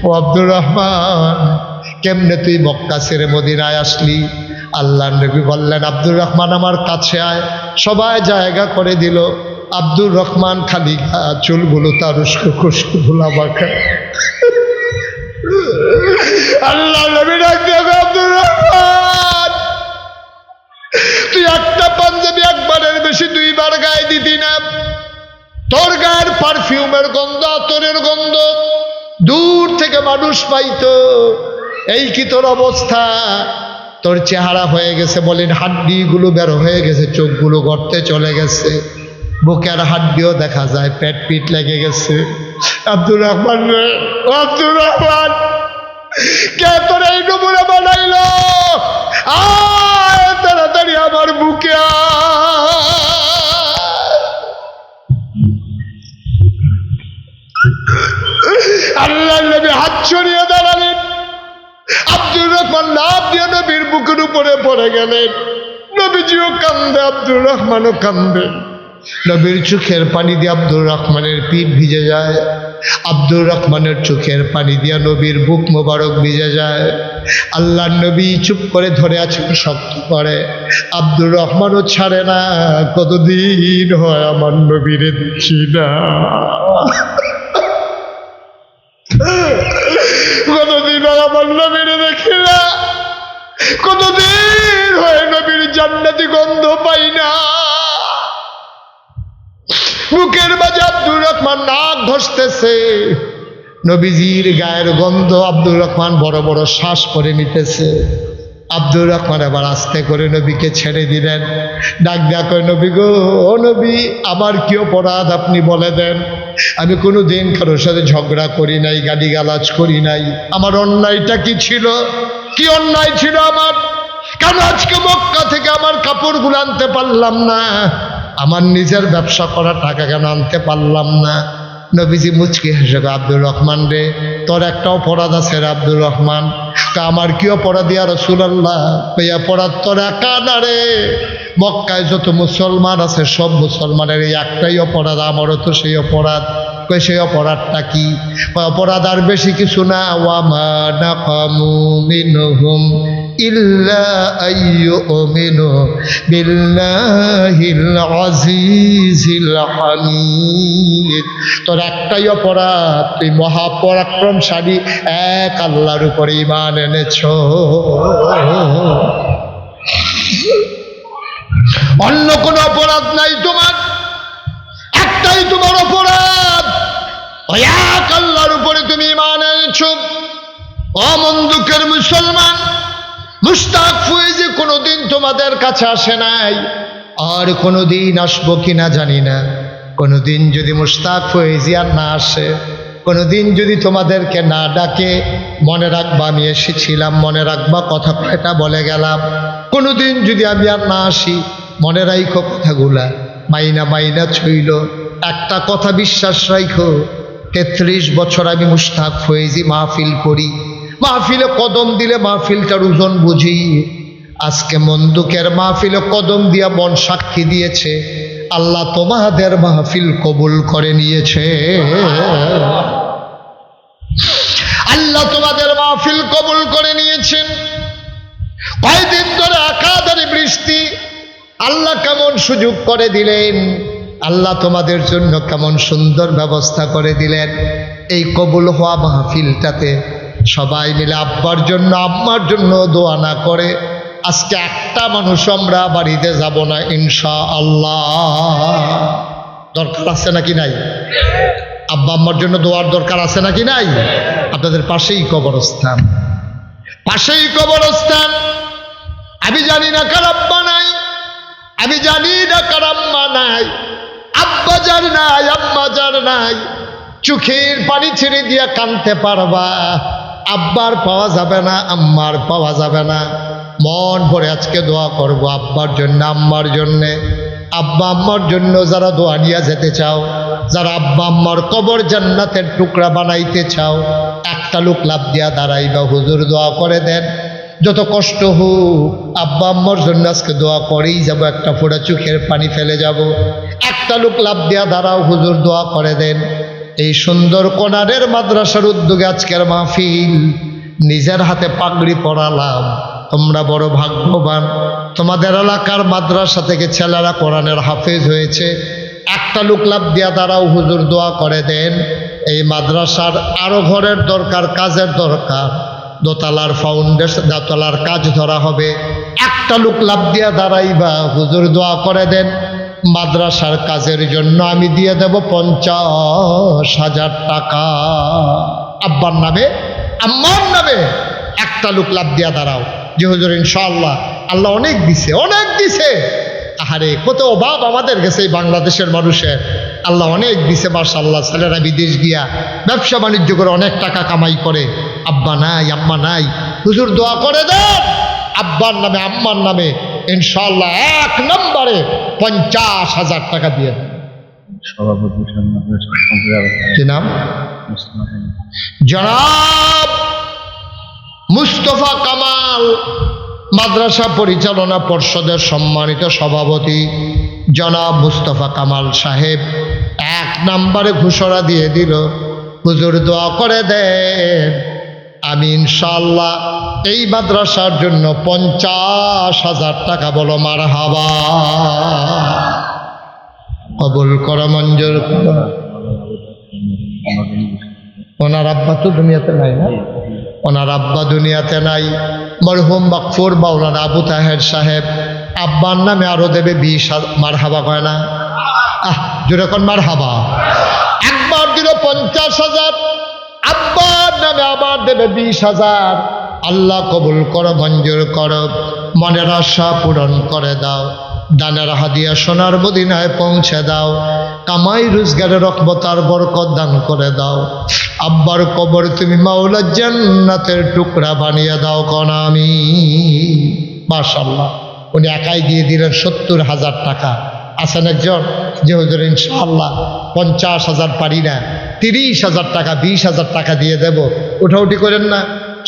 ও আব্দুর রহমান, কেমনে তুই মক্কা ছেড়ে মদিনায় আসলি? আল্লাহ নবী বললেন, আব্দুর রহমান আমার কাছে আয়। সবাই জায়গা করে দিল। আব্দুর রহমান খালি গা, চুলগুলো তার উস্কো খুস্কো ধুলা মাখা। আল্লাহ নবী ডাক দিয়ে, আব্দুর রহমান, তুই একটা পাঞ্জাবি একবারের বেশি 2 বার গায়ে দিতি না। তোর গায়ের পারফিউমের গন্ধ, আতরের গন্ধ দূর থেকে মানুষ পাইতো। এই কি তোর অবস্থা? তোর চেহারা হয়ে গেছে, বলেন হাড্ডিগুলো বের হয়ে গেছে, চোখগুলো গর্তে চলে গেছে, বুকের হাড্ডিও দেখা যায়, পেট পিট লেগে গেছে। আব্দুর রহমান রে, আব্দুর রহমান, কে তোর এই নমুনা বানাইল? আয় তাড়াতাড়ি আমার বুকে আল্লাহ নবী হাত ছড়িয়ে দাঁড়ালেন। আব্দুর রহমান লাফ দিয়ে নবীর বুকের উপরে পড়ে গেলেন। নবীজিও কান্দে, আব্দুর রহমানও কান্দে। নবীর চোখের পানি দিয়ে আব্দুর রহমানের পিঠ ভিজে যায়। আব্দুর রহমানের চোখের পানি দিয়া নবীর বুক মোবারক ভিজে যায়। আল্লাহ নবী চুপ করে ধরে আছেন শক্ত করে। আব্দুর রহমানও ছাড়ে না। কতদিন হয় আমার নবীরে দেখি না, কতদিন হয় আমার নবীরে দেখি না, কতদিন হয় নবীর জান্নাতি গন্ধ পাই না। বুকের মাঝে আব্দুর রহমান নাক ঘষতেছে, নবীজির গায়ের গন্ধ। আব্দুর রহমান বড় বড় শ্বাস করে নিতেছে। আব্দুর রহমান এবার আস্তে করে নবীকে ছেড়ে দিলেন। ডাক দেয়া কয়, নবী গো, ও নবী, আমার কি অপরাধ আপনি বলে দেন। আমি কোনো দিন কারোর সাথে ঝগড়া করি নাই, গালিগালাজ করি নাই। আমার অন্যায়টা কি ছিল? কি অন্যায় ছিল আমার? কেন আজকে মক্কা থেকে আমার কাপড়গুলো আনতে পারলাম না? আমার নিজের ব্যবসা করা টাকা কেন আনতে পারলাম না? নবীজি মুচকি হেসে কয়, আব্দুর রহমান রে, তোর একটা অপরাধ আছে রে আব্দুর রহমান। আমার কি অপরাধ ইয়া রাসূলুল্লাহ? ওই অপরাধ তোর একা না রে, মক্কায় যত মুসলমান আছে সব মুসলমানের এই একটাই অপরাধ, আমারও তো সেই অপরাধ। কই সেই অপরাধটা কি? অপরাধ আর বেশি কিছু না, ওয়ামা নাকামু মিনহুম ইল্লা আইয়ুমিনু বিল্লাহিল আজিজিল হামিদ। তোর একটাই অপরাধ, তুই মহাপরাক্রমশালী এক আল্লাহর উপরে ঈমান এনেছ। অন্য কোনো অপরাধ নাই তোমার, একটাই তোমার অপরাধ, ওই এক আল্লাহর উপরে তুমি ঈমান এনেছো। অমন্দুকের মুসলমান, মুশতাক ফয়েজি কোনোদিন তোমাদের কাছে আসে নাই, আর কোনোদিন আসবো কিনা জানি না। কোনোদিন যদি মুশতাক ফয়েজি আর না আসে, কোনোদিন যদি তোমাদেরকে না ডাকে, মনে রাখবা আমি এসেছিলাম, মনে রাখবা কথা কয়টা বলে গেলাম। কোনোদিন যদি আমি আর না আসি, মনে রাখো কথাগুলা, মাইনা মাইনা ছইল। একটা কথা বিশ্বাস রাখো, 33 বছর আমি মুশতাক ফয়েজি মাহফিল করি, মাহফিলে কদম দিলে মাহফিলটার ওজন বুঝি। আজকে মন্দুকের মাহফিলে কদম দিয়া মন সাক্ষী দিয়েছে, আল্লাহ তোমাদের মাহফিল কবুল করে নিয়েছে। আল্লাহ তোমাদের মাহফিল কবুল করে নিয়েছেন। কয়দিন ধরে একাধারে বৃষ্টি, আল্লাহ কেমন সুযোগ করে দিলেন, আল্লাহ তোমাদের জন্য কেমন সুন্দর ব্যবস্থা করে দিলেন। এই কবুল হওয়া মাহফিলটাতে সবাই মিলে আব্বার জন্য আম্মার জন্য দোয়া না করে আজকে একটা মানুষ আমরা বাড়িতে যাব না ইনশাআল্লাহ। দরকার আছে নাকি নাই? আব্বা আম্মার জন্য দোয়ার দরকার আছে নাকি নাই? আপনাদের পাশেই কবরস্থান, পাশেই কবরস্থান। আমি জানি না কার আব্বা নাই, আমি জানি না কার আম্মা নাই, আব্বা যার নাই আম্মা যার নাই, চোখের পানি ছেড়ে দিয়া কাঁদতে পারবা, আব্বার পাওয়া যাবে না, আম্মার পাওয়া যাবে না। মন ভরে আজকে দোয়া করব আব্বার জন্য আম্মার জন্যে। আব্বা আম্মার জন্য যারা দোয়া নিয়ে যেতে চাও, যারা আব্বা আম্মার কবর জান্নাতের টুকরা বানাইতে চাও, একটা লোক লাভ দিয়া দাঁড়াইবা, হুজুর দোয়া করে দেন। যত কষ্ট হোক আব্বা আম্মার জন্য আজকে দোয়া করেই যাব, একটা ফোঁটা চোখের পানি ফেলে যাব। একটা লোক লাভ দিয়া দাঁড়াও, হুজুর দোয়া করে দেন। এই সুন্দর কোনারের মাদ্রাসার উদ্যোগে আজকের মাহফিল, নিজের হাতে পাগড়ি পরালাম। তোমরা বড় ভাগ্যবান, তোমাদের এলাকার মাদ্রাসা থেকে ছেলেরা কোরআনের হাফেজ হয়েছে। একটা লোক লাভ দিয়া দাঁড়াও, হুজুর দোয়া করে দেন। এই মাদ্রাসার আরো ঘরের দরকার, কাজের দরকার, দোতলার ফাউন্ডেশন, দোতলার কাজ ধরা হবে। একটা লোক লাভ দিয়া দাঁড়াইবা, হুজুর দোয়া করে দেন। মাদ্রাসার কাজের জন্য আমি দিয়ে দেব 50,000 টাকা। আব্বার নামে আম্মার নামে একটা লোক লাভ দিয়া দাঁড়াও যে হুজুর ইনশাআল্লাহ আল্লাহ অনেক দিছে, অনেক দিছে। আহারে কত অভাব আমাদের গেছে এই বাংলাদেশের মানুষের, আল্লাহ অনেক দিছে মাশাআল্লাহ। ছেলেরা বিদেশ গিয়া ব্যবসা বাণিজ্য করে অনেক টাকা কামাই করে, আব্বা নাই আম্মা নাই, হুজুর দোয়া করে দেন আব্বার নামে আম্মার নামে ইনশাআল্লাহ 1 নম্বরে 50,000 টাকা দিয়ে দেন। কি নাম? জনাব মুস্তফা কামাল, মাদ্রাসা পরিচালনা পর্ষদের সম্মানিত সভাপতি জনাব মুস্তফা কামাল সাহেব 1 নম্বরে ঘোষণা দিয়ে দিল, হুজুর দোয়া করে দেন আমি ইনশাআল্লাহ এই মাদ্রাসার জন্য 50,000 টাকা, বলো মারহাবা। কবুল করো, মঞ্জুর করো। ওনার আব্বা তো দুনিয়াতে নাই না, ওনার আব্বা দুনিয়াতে নাই। মরহুম মাকফুর মাওলানা আবু তাহের সাহেব আব্বার নামে আরো দেবে 20,000। মারহাবা কয় না? জোরে কোন মারহাবা। একবার দিল 50,000, আব্বার নামে আবার দেবে 20,000। আল্লাহ কবুল করো, মঞ্জুর করো, মনের আশা পূরণ করে দাও, দানের হাদিয়া সোনার মদিনায় পৌঁছে দাও, কামাই রোজগারে রহমত আর বরকত দান করে দাও। আব্বার কবর তুমি মাওলা জান্নাতের টুকরা বানিয়ে দাও কোন আমিন। মাশাআল্লাহ, উনি একাই দিয়ে দিলেন 70,000 টাকা। আছেন একজন যে হুজুর ইনশাআল্লাহ 50,000 পারি না, 30,000 টাকা 20,000 টাকা দিয়ে দেব, উঠাউঠি করেন না,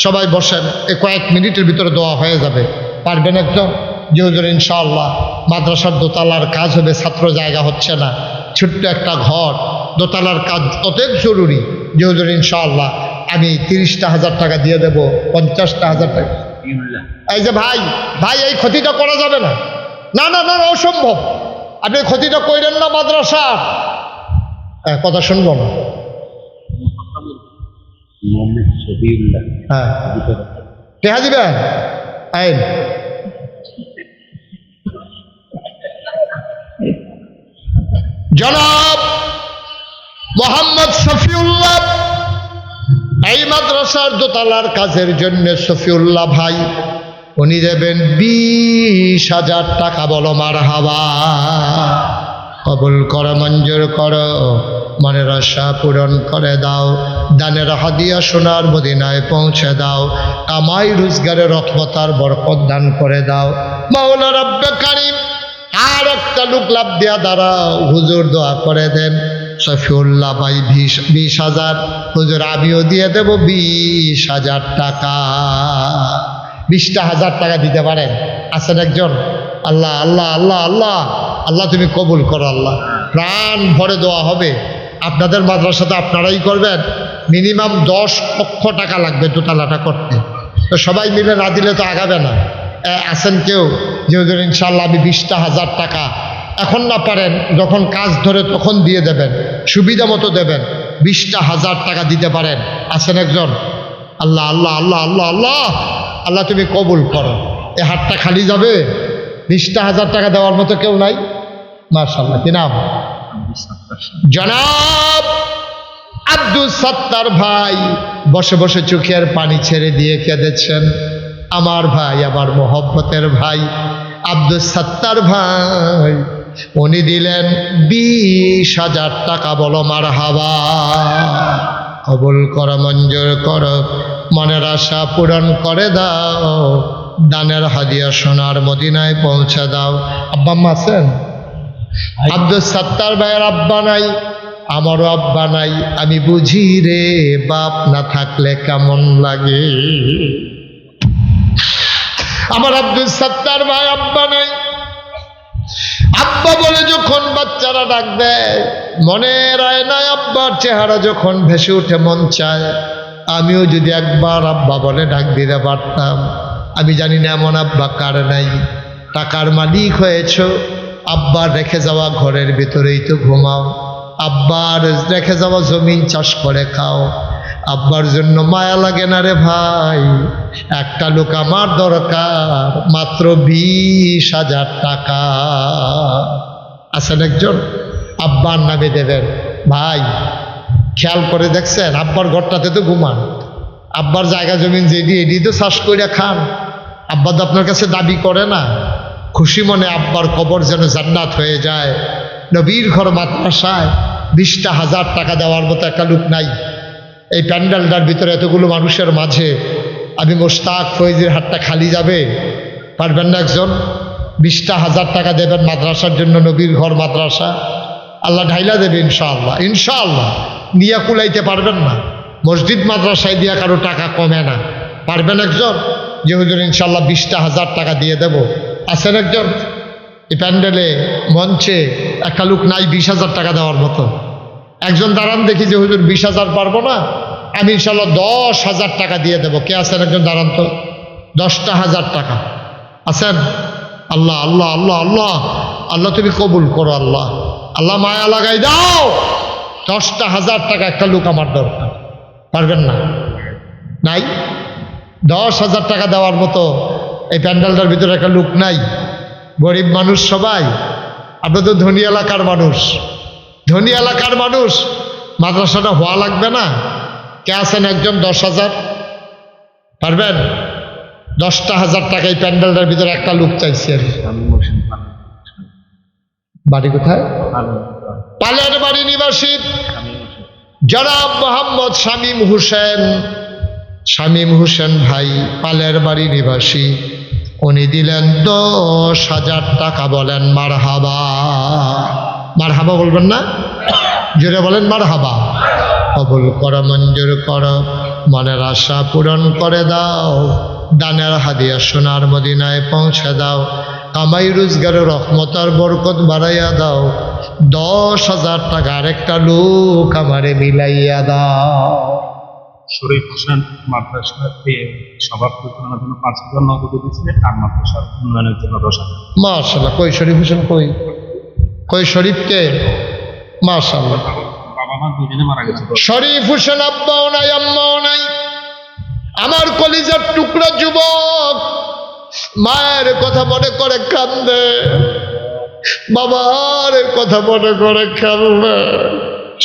সবাই বসেন, এই কয়েক মিনিটের ভিতরে দোয়া হয়ে যাবে। পারবেন একজন যে হুজুর ইনশাআল্লাহ মাদ্রাসার দোতলার কাজ হবে, ছাত্র জায়গা হচ্ছে না, ছোট্ট একটা ঘর, দোতলার কাজ অতএব জরুরি, যে হুজুর ইনশাআল্লাহ আমি 30,000 টাকা দিয়ে দেব, 50,000 টাকা। এই যে ভাই ভাই এই ক্ষতিটা করা যাবে না, না না না, অসম্ভব, আপনি ক্ষতিটা কইরেন না মাদ্রাসা, কথা শুনবো না। হ্যাঁ টেহা দিবেন, আইন জনাব মোহাম্মদ শফিউল্লাহ এই মাদ্রাসার দোতলার কাজের জন্য শফিউল্লাহ ভাই উনি দেবেন 20,000 টাকা। বলো মারহাবা, কবুল করো, মঞ্জুর করো, মনের আশা পূরণ করে দাও, দানের হাদিয়া সোনার মদিনায় পৌঁছে দাও, কামাই রোজগারের রহমতার বরকত দান করে দাও মাওলা রব্বে কারীম। আর একটা লোক লাভ দিয়া দাঁড়াও, হুজুর দোয়া করে দেন শফিউল্লাহ ভাই 20,000, হুজুর আমিও দিয়ে দেব 20,000 টাকা। 20,000 টাকা দিতে পারেন? আছেন একজন? আল্লাহ আল্লাহ আল্লাহ আল্লাহ আল্লাহ তুমি কবুল করো আল্লাহ, প্রাণ ভরে দেওয়া হবে। আপনাদের মাদ্রাসাতে আপনারাই করবেন, মিনিমাম 10 লক্ষ টাকা লাগবে দোতলাটা করতে, তো সবাই মিলে না দিলে তো আগাবে না। আছেন কেউ যে হুজুর ইনশাআল্লাহ আমি 20,000 টাকা, এখন না পারেন যখন কাজ ধরে তখন দিয়ে দেবেন, সুবিধা মতো দেবেন, 20,000 টাকা দিতে পারেন? আছেন একজন? আল্লাহ আল্লাহ আল্লাহ আল্লাহ আল্লাহ আল্লাহ তুমি কবুল করো। এ হাতটা খালি যাবে? 20,000 টাকা দেওয়ার মতো কেউ নাই? মাশাআল্লাহ, কি নাম? জনাব আব্দুল সত্তার ভাই বসে বসে চোখের পানি ছেড়ে দিয়ে কেঁদেছেন। আমার ভাই, আমার মোহব্বতের ভাই আব্দুল সত্তার ভাই, উনি দিলেন 20,000 টাকা। বলো মারহাবা, কবুল করো, মঞ্জুর করো, মনের আশা পূরণ করে দাও, দানের হাদিয়া সোনার মদিনায় পৌঁছে দাও। আব্বা আম্মা আছেন? আব্দুল সত্তার ভাইয়ের আব্বা নাই, আমারও আব্বা নাই, আমি বুঝি রে বাপ না থাকলে কেমন লাগে। আমার আব্দুল সত্তার ভাই আব্বা নাই, আব্বা বলে যখন বাচ্চারা ডাক দেয়, মনের আয়নায় আব্বার চেহারা যখন ভেসে উঠে, মন চায় আমিও যদি একবার আব্বা বলে ডাক দিতে পারতাম। আমি জানি না এমন আব্বা কার নাই। টাকার মালিক হয়েছ, আব্বার রেখে যাওয়া ঘরের ভিতরেই তো ঘুমাও, আব্বার রেখে যাওয়া জমিন চাষ করে খাও, আব্বার জন্য মায়া লাগে না রে ভাই? একটা লোক আমার দরকার, মাত্র 20,000 টাকা। আছেন একজন? আব্বার নামে দেবেন। ভাই খেয়াল করে দেখছেন, আব্বার ঘরটাতে তো ঘুমান, আব্বার জায়গা জমিন যেটি এটি তো চাষ করে খান, আব্বা তো আপনার কাছে দাবি করে না। খুশি মনে আব্বার কবর যেন জান্নাত হয়ে যায়। নবীর ঘর মাদ্রাসায় 20,000 টাকা দেওয়ার মতো একটা লোক নাই। এই প্যান্ডেলটার ভিতরে এতগুলো মানুষের মাঝে আমি মোশতাক ফয়েজের হাতটা খালি যাবে? পারবেন না একজন? 20,000 টাকা দেবেন মাদ্রাসার জন্য, নবীর ঘর মাদ্রাসা, আল্লাহ ঢাইলা দেবে ইনশাআল্লাহ। ইনশাআল্লাহ নিয়া কুলাইতে পারবেন না, মসজিদ মাদ্রাসায় দিয়া কারো টাকা কমে না। পারবেন একজন যে হুজুর ইনশাআল্লাহ 20,000 টাকা দিয়ে দেব? আছেন একজন? এই প্যান্ডেলে মঞ্চে একটা লোক নাই 20,000 টাকা দেওয়ার মতো? একজন দাঁড়ান দেখি যে হুজুর 20,000 পারবো না, আমি ইনশাআল্লাহ 10,000 টাকা দিয়ে দেবো। কে আছেন একজন? দাঁড়ান তো। 10,000 টাকা আছেন? আল্লাহ আল্লাহ আল্লাহ আল্লাহ আল্লাহ তুমি কবুল করো আল্লাহ, আল্লাহ মায়া লাগাই দাও। 10,000 টাকা একটা লোক আমার দরকার। পারবেন না? নাই? 10,000 টাকা দেওয়ার মতো এই প্যান্ডেলটার ভিতরে একটা লোক নাই? গরিব মানুষ সবাই, আপনি তো ধনী এলাকার মানুষ, ধনী এলাকার মানুষ, মাদ্রাসাটা হওয়া লাগবে না? কে আছেন একজন? 10,000 পারবেন? 10,000 টাকা এই প্যান্ডেলটার ভিতরে একটা লোক চাইছি আমি। বাড়ি কোথায়? পালের বাড়ি নিবাসী জনাব মোহাম্মদ শামীম হোসেন। শামীম হোসেন ভাই পালের বাড়ি নিবাসী, উনি দিলেন 10,000 টাকা। বলেন মারহাবা। মারহাবা বলবেন না? জোরে বলেন মারহাবা। কবুল করো, মঞ্জুর করো, মনের আশা পূরণ করে দাও, দানের হাদিয়া সোনার মদিনায় পৌঁছে দাও, কামাই রোজগারের রহমতার বরকত বাড়াইয়া দাও। 10,000 টাকা আরেকটা লোক আমারে মিলাইয়া দাও। শরীফ হোসেন মাদ্রাসাতে সভাপতি করার জন্য 5,000 নগদ দিয়েছে, আর মাদ্রাসার উন্নয়নের জন্য 10,000। মাশাআল্লাহ। কই শরীফ হোসেন? কই শরীফকে? মাশাআল্লাহ। বাবা মা দুজনে মারা গেছে। শরীফ হোসেন আব্বাও নাই আম্মাও নাই, আমার কলিজার টুকরা যুবক, মায়ের কথা মনে করে কান্দে, বাবার কথা মনে করে কান্দে।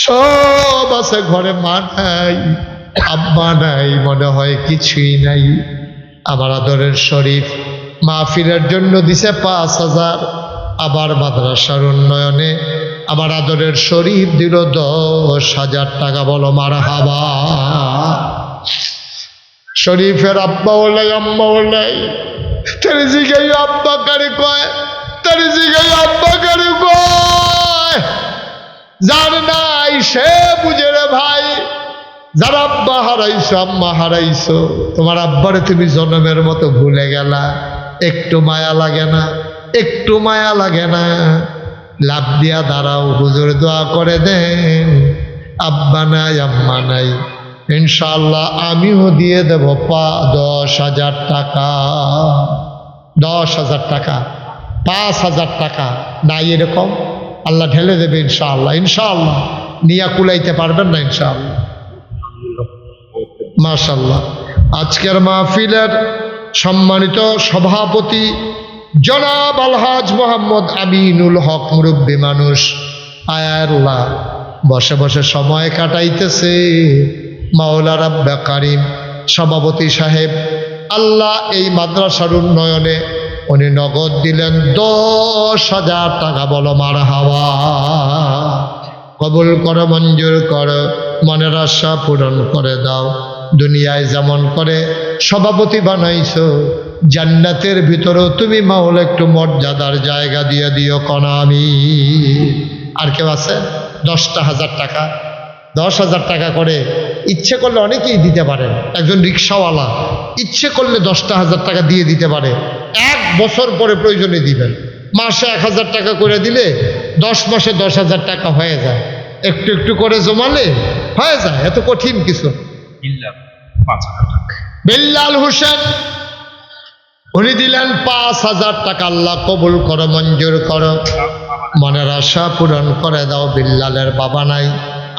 সব আছে ঘরে, মা নাই, আব্বা নাই, মনে হয় কিছুই নাই। আমার আদরের শরীফ মাহফিলের জন্য দিছে 5,000, আবার মাদ্রাসার উন্নয়নে আমার আদরের শরীফ দিল 10,000 টাকা। বলো মারহাবা। শরীফের আব্বাও নাই আম্মাও নাই, তার জিগাই আব্বা কারে কয়, তার জিগাই আব্বা কারে কয়। যার নাই সে বুঝে রে ভাই। যার আব্বা হারাইছো, আম্মা হারাইছো, তোমার আব্বারে তুমি জন্মের মতো ভুলে গেলা, একটু মায়া লাগে না? একটু মায়া লাগে না? লাভ দিয়া দাঁড়াও, হুজুর দোয়া করে দেন। আব্বা নাই আম্মা নাই, ইনশাআল্লাহ আমিও দিয়ে দেব 10,000 টাকা। 10,000 টাকা, 5,000 টাকা নাই এরকম আল্লাহ ঢেলে দেবে ইনশাআল্লাহ। ইনশাআল্লাহ নিয়া কুলাইতে পারবেন না ইনশাআল্লাহ। মাশাআল্লাহ। আজকের মাহফিলের সম্মানিত সভাপতি জনাব আলহাজ মোহাম্মদ আমিনুল হক, মুরব্বী মানুষ, আয়াল্লাহ বসে বসে সময় কাটাইতেছে। মাওলা রাব্বে কারিম সভাপতি সাহেব আল্লাহ এই মাদ্রাসার উন্নয়নে উনি নগদ দিলেন 10,000 টাকা। বলো মারহাবা। কবুল করো, মঞ্জুর করো, মনের আশা পূরণ করে দাও। দুনিয়ায় যেমন করে সভাপতি বানাইছো, জান্নাতের ভিতরেও তুমি মাওলা একটু মর্যাদার জায়গা দিয়ে দিও কনা আমি। আর কেউ আছে? 10,000 টাকা, 10,000 টাকা করে ইচ্ছে করলে অনেকেই দিতে পারেন। একজন রিক্সাওয়ালা ইচ্ছে করলে 10,000 টাকা দিয়ে দিতে পারে। 1 বছর পরে প্রয়োজনে দিবেন। মাসে 1,000 টাকা করে দিলে 10 মাসে 10,000 টাকা হয়ে যায়। একটু একটু করে জমালে হয়ে যায়, এত কঠিন কিছু। 5,000 টাকা বিল্লাল হোসেন উনি দিলেন 5,000 টাকা। আল্লাহ কবুল করো, মঞ্জুর করো, মনের আশা পূরণ করে দাও। বিল্লালের বাবা নাই,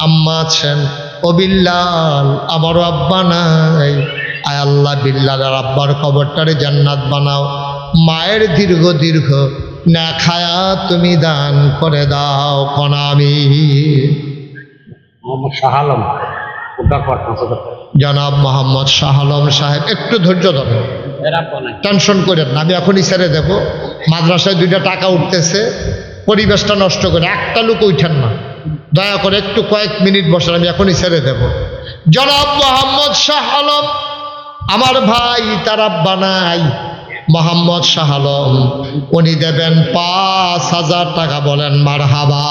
আম্মা আছেন। ও বিল্লাল, আমারও আব্বা নাই। আয় আল্লাহ বিল্লালের আব্বার কবরটারে জান্নাত বানাও। মায়ের দীর্ঘ দীর্ঘ না খায়া তুমি দান করে দাও কনা আমি। শাহ আলম, জনাব মোহাম্মদ শাহ আলম সাহেব, একটু ধৈর্য ধরেন, টেনশন করেন না, আমি এখনই ছেড়ে দেব। মাদ্রাসায় 2টা টাকা উঠতেছে, পরিবেশটা নষ্ট করে একটা লোক উঠেন না, দয়া করে একটু কয়েক মিনিট বসেন, আমি এখনই ছেড়ে দেব। জনাব মোহাম্মদ শাহ আলম আমার ভাই, তার আব্বা নাই, মোহাম্মদ শাহ আলম উনি দেবেন 5,000 টাকা। বলেন মারহাবা।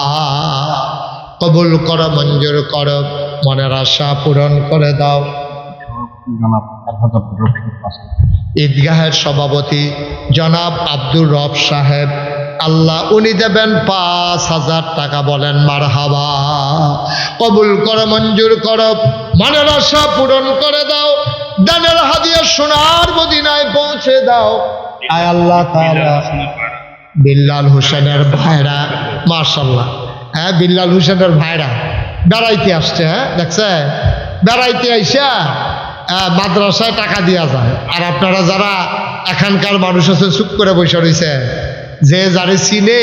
কবুল করো, মঞ্জুর করো, মনের আশা পূরণ করে দাও। ঈদগাহের সভাপতি জনাব আব্দুর রব সাহেব আল্লাহ উনি দেবেন 5,000 টাকা। বলেন মারহাবা। কবুল করো, মঞ্জুর করো, মনের আশা পূরণ করে দাও। দানের হাদিয়া সোনার মদিনায় পৌঁছে দাও। আয় আল্লাহ তাআলা বিল্লাল হোসেনের ভাইরা, মাশাআল্লাহ, হ্যাঁ বিল্লাল হোসেনের ভাইরা বেড়াইতে আসছে। হ্যাঁ দেখছে, বেড়াইতে আইসা মাদ্রাসায় টাকা দিয়া যায়। আর আপনারা যারা এখানকার মানুষ আছে চুপ করে বসে রয়েছে, যে যারে চিনে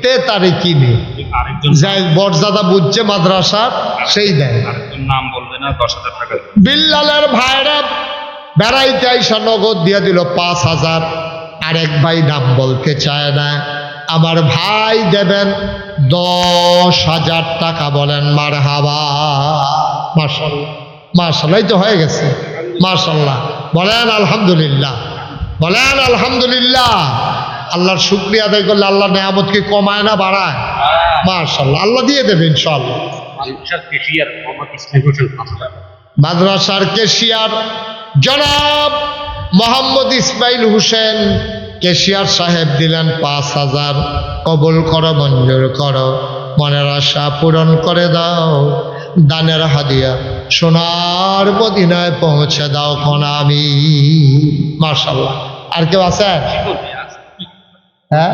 তে তারে কিনে, যাই বরজাদা বুঝছে মাদ্রাসার সেই দেয়। নাম বলবে না, 10,000 টাকা। বিল্লালের ভাইরা বেড়াইতে আইসা নগদ দিয়ে দিল 5,000। আরেক ভাই নাম বলতে চায় না, আমার ভাই দেবেন 10,000 টাকা। বলেন মারহাবা। মাশাআল্লাহ, মাশাআল্লাহ, তো হয়ে গেছে। মাশাআল্লাহ, বলেন আলহামদুলিল্লাহ। বলেন আলহামদুলিল্লাহ। আল্লাহর শুকরিয়া আদায় করলে আল্লাহ নেয়ামত কি কমায় না বাড়ায়? মাশাআল্লাহ, আল্লাহ দিয়ে দেবে ইনশাআল্লাহ। মাদ্রাসার কেশিয়ার জনাব মোহাম্মদ ইসমাইল হোসেন কেশিয়ার সাহেব দিলেন 5,000। কবুল করো, মঞ্জুর করো, মনের আশা পূরণ করে দাও। দানের হাদিয়া সোনার মদিনায় পৌঁছে দাও কোন আমি। মাশাআল্লাহ। আর কেউ আছে? হ্যাঁ,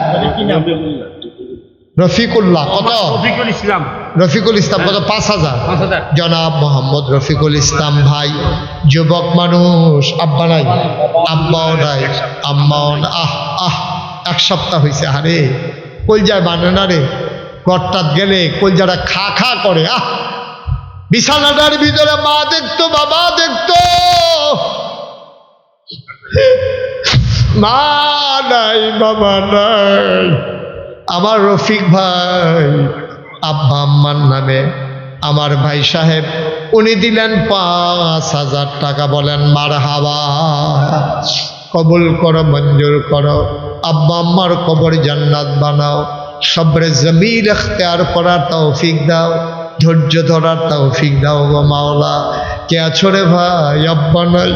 রফিকুল্লাহ। কত? রফিকুল ইসলাম। রফিকুল ইসলাম কত? 5,000। জনাব মোহাম্মদ রফিকুল ইসলাম ভাই, যুবক মানুষ, আব্বা নাই, আব্বাও নাই, আম্মাও না। এক সপ্তাহ হয়েছে। আরে কলজায় মানে না রে, গড়টাত গেলে কলজাটা খা খা করে। বিছানাটার ভিতরে মা দেখতো, বাবা দেখতো, মা নাই, বাবা নাই। আমার রফিক ভাই আব্বা আম্মার নামে আমার ভাই সাহেব উনি দিলেন 5,000 টাকা। বলেন মারহাবা। কবুল করো, মঞ্জুর করো, আব্বা আম্মার কবর জান্নাত বানাও। সবরে জমির এখতিয়ার করার তৌফিক দাও, ধৈর্য ধরার তৌফিক দাও গো মাওলা। কে আছো রে ভাই? আব্বা নাই,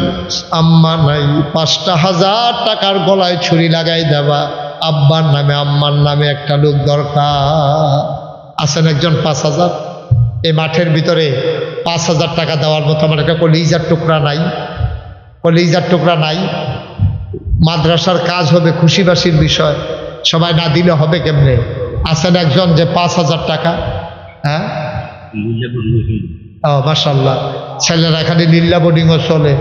আম্মা নাই। 5,000 টাকার গলায় ছুরি লাগাই দেবা। আব্বার নামে আম্মার নামে একটা লোক দরকার। আছেন একজন 5,000? এই মাঠের ভিতরে 5,000 টাকা দেওয়ার মতো আমার একটা কলিজার টুকরা নাই? কলিজার টুকরা নাই? মাদ্রাসার কাজ হবে, খুশিবাসির বিষয়, সবাই না দিলে হবে কেমনে? আছেন একজন যে 5,000 টাকা? হ্যাঁ, ও মাশাআল্লাহ। ছেলেরা এখানে নীল্লা বোর্ডিংও চলে।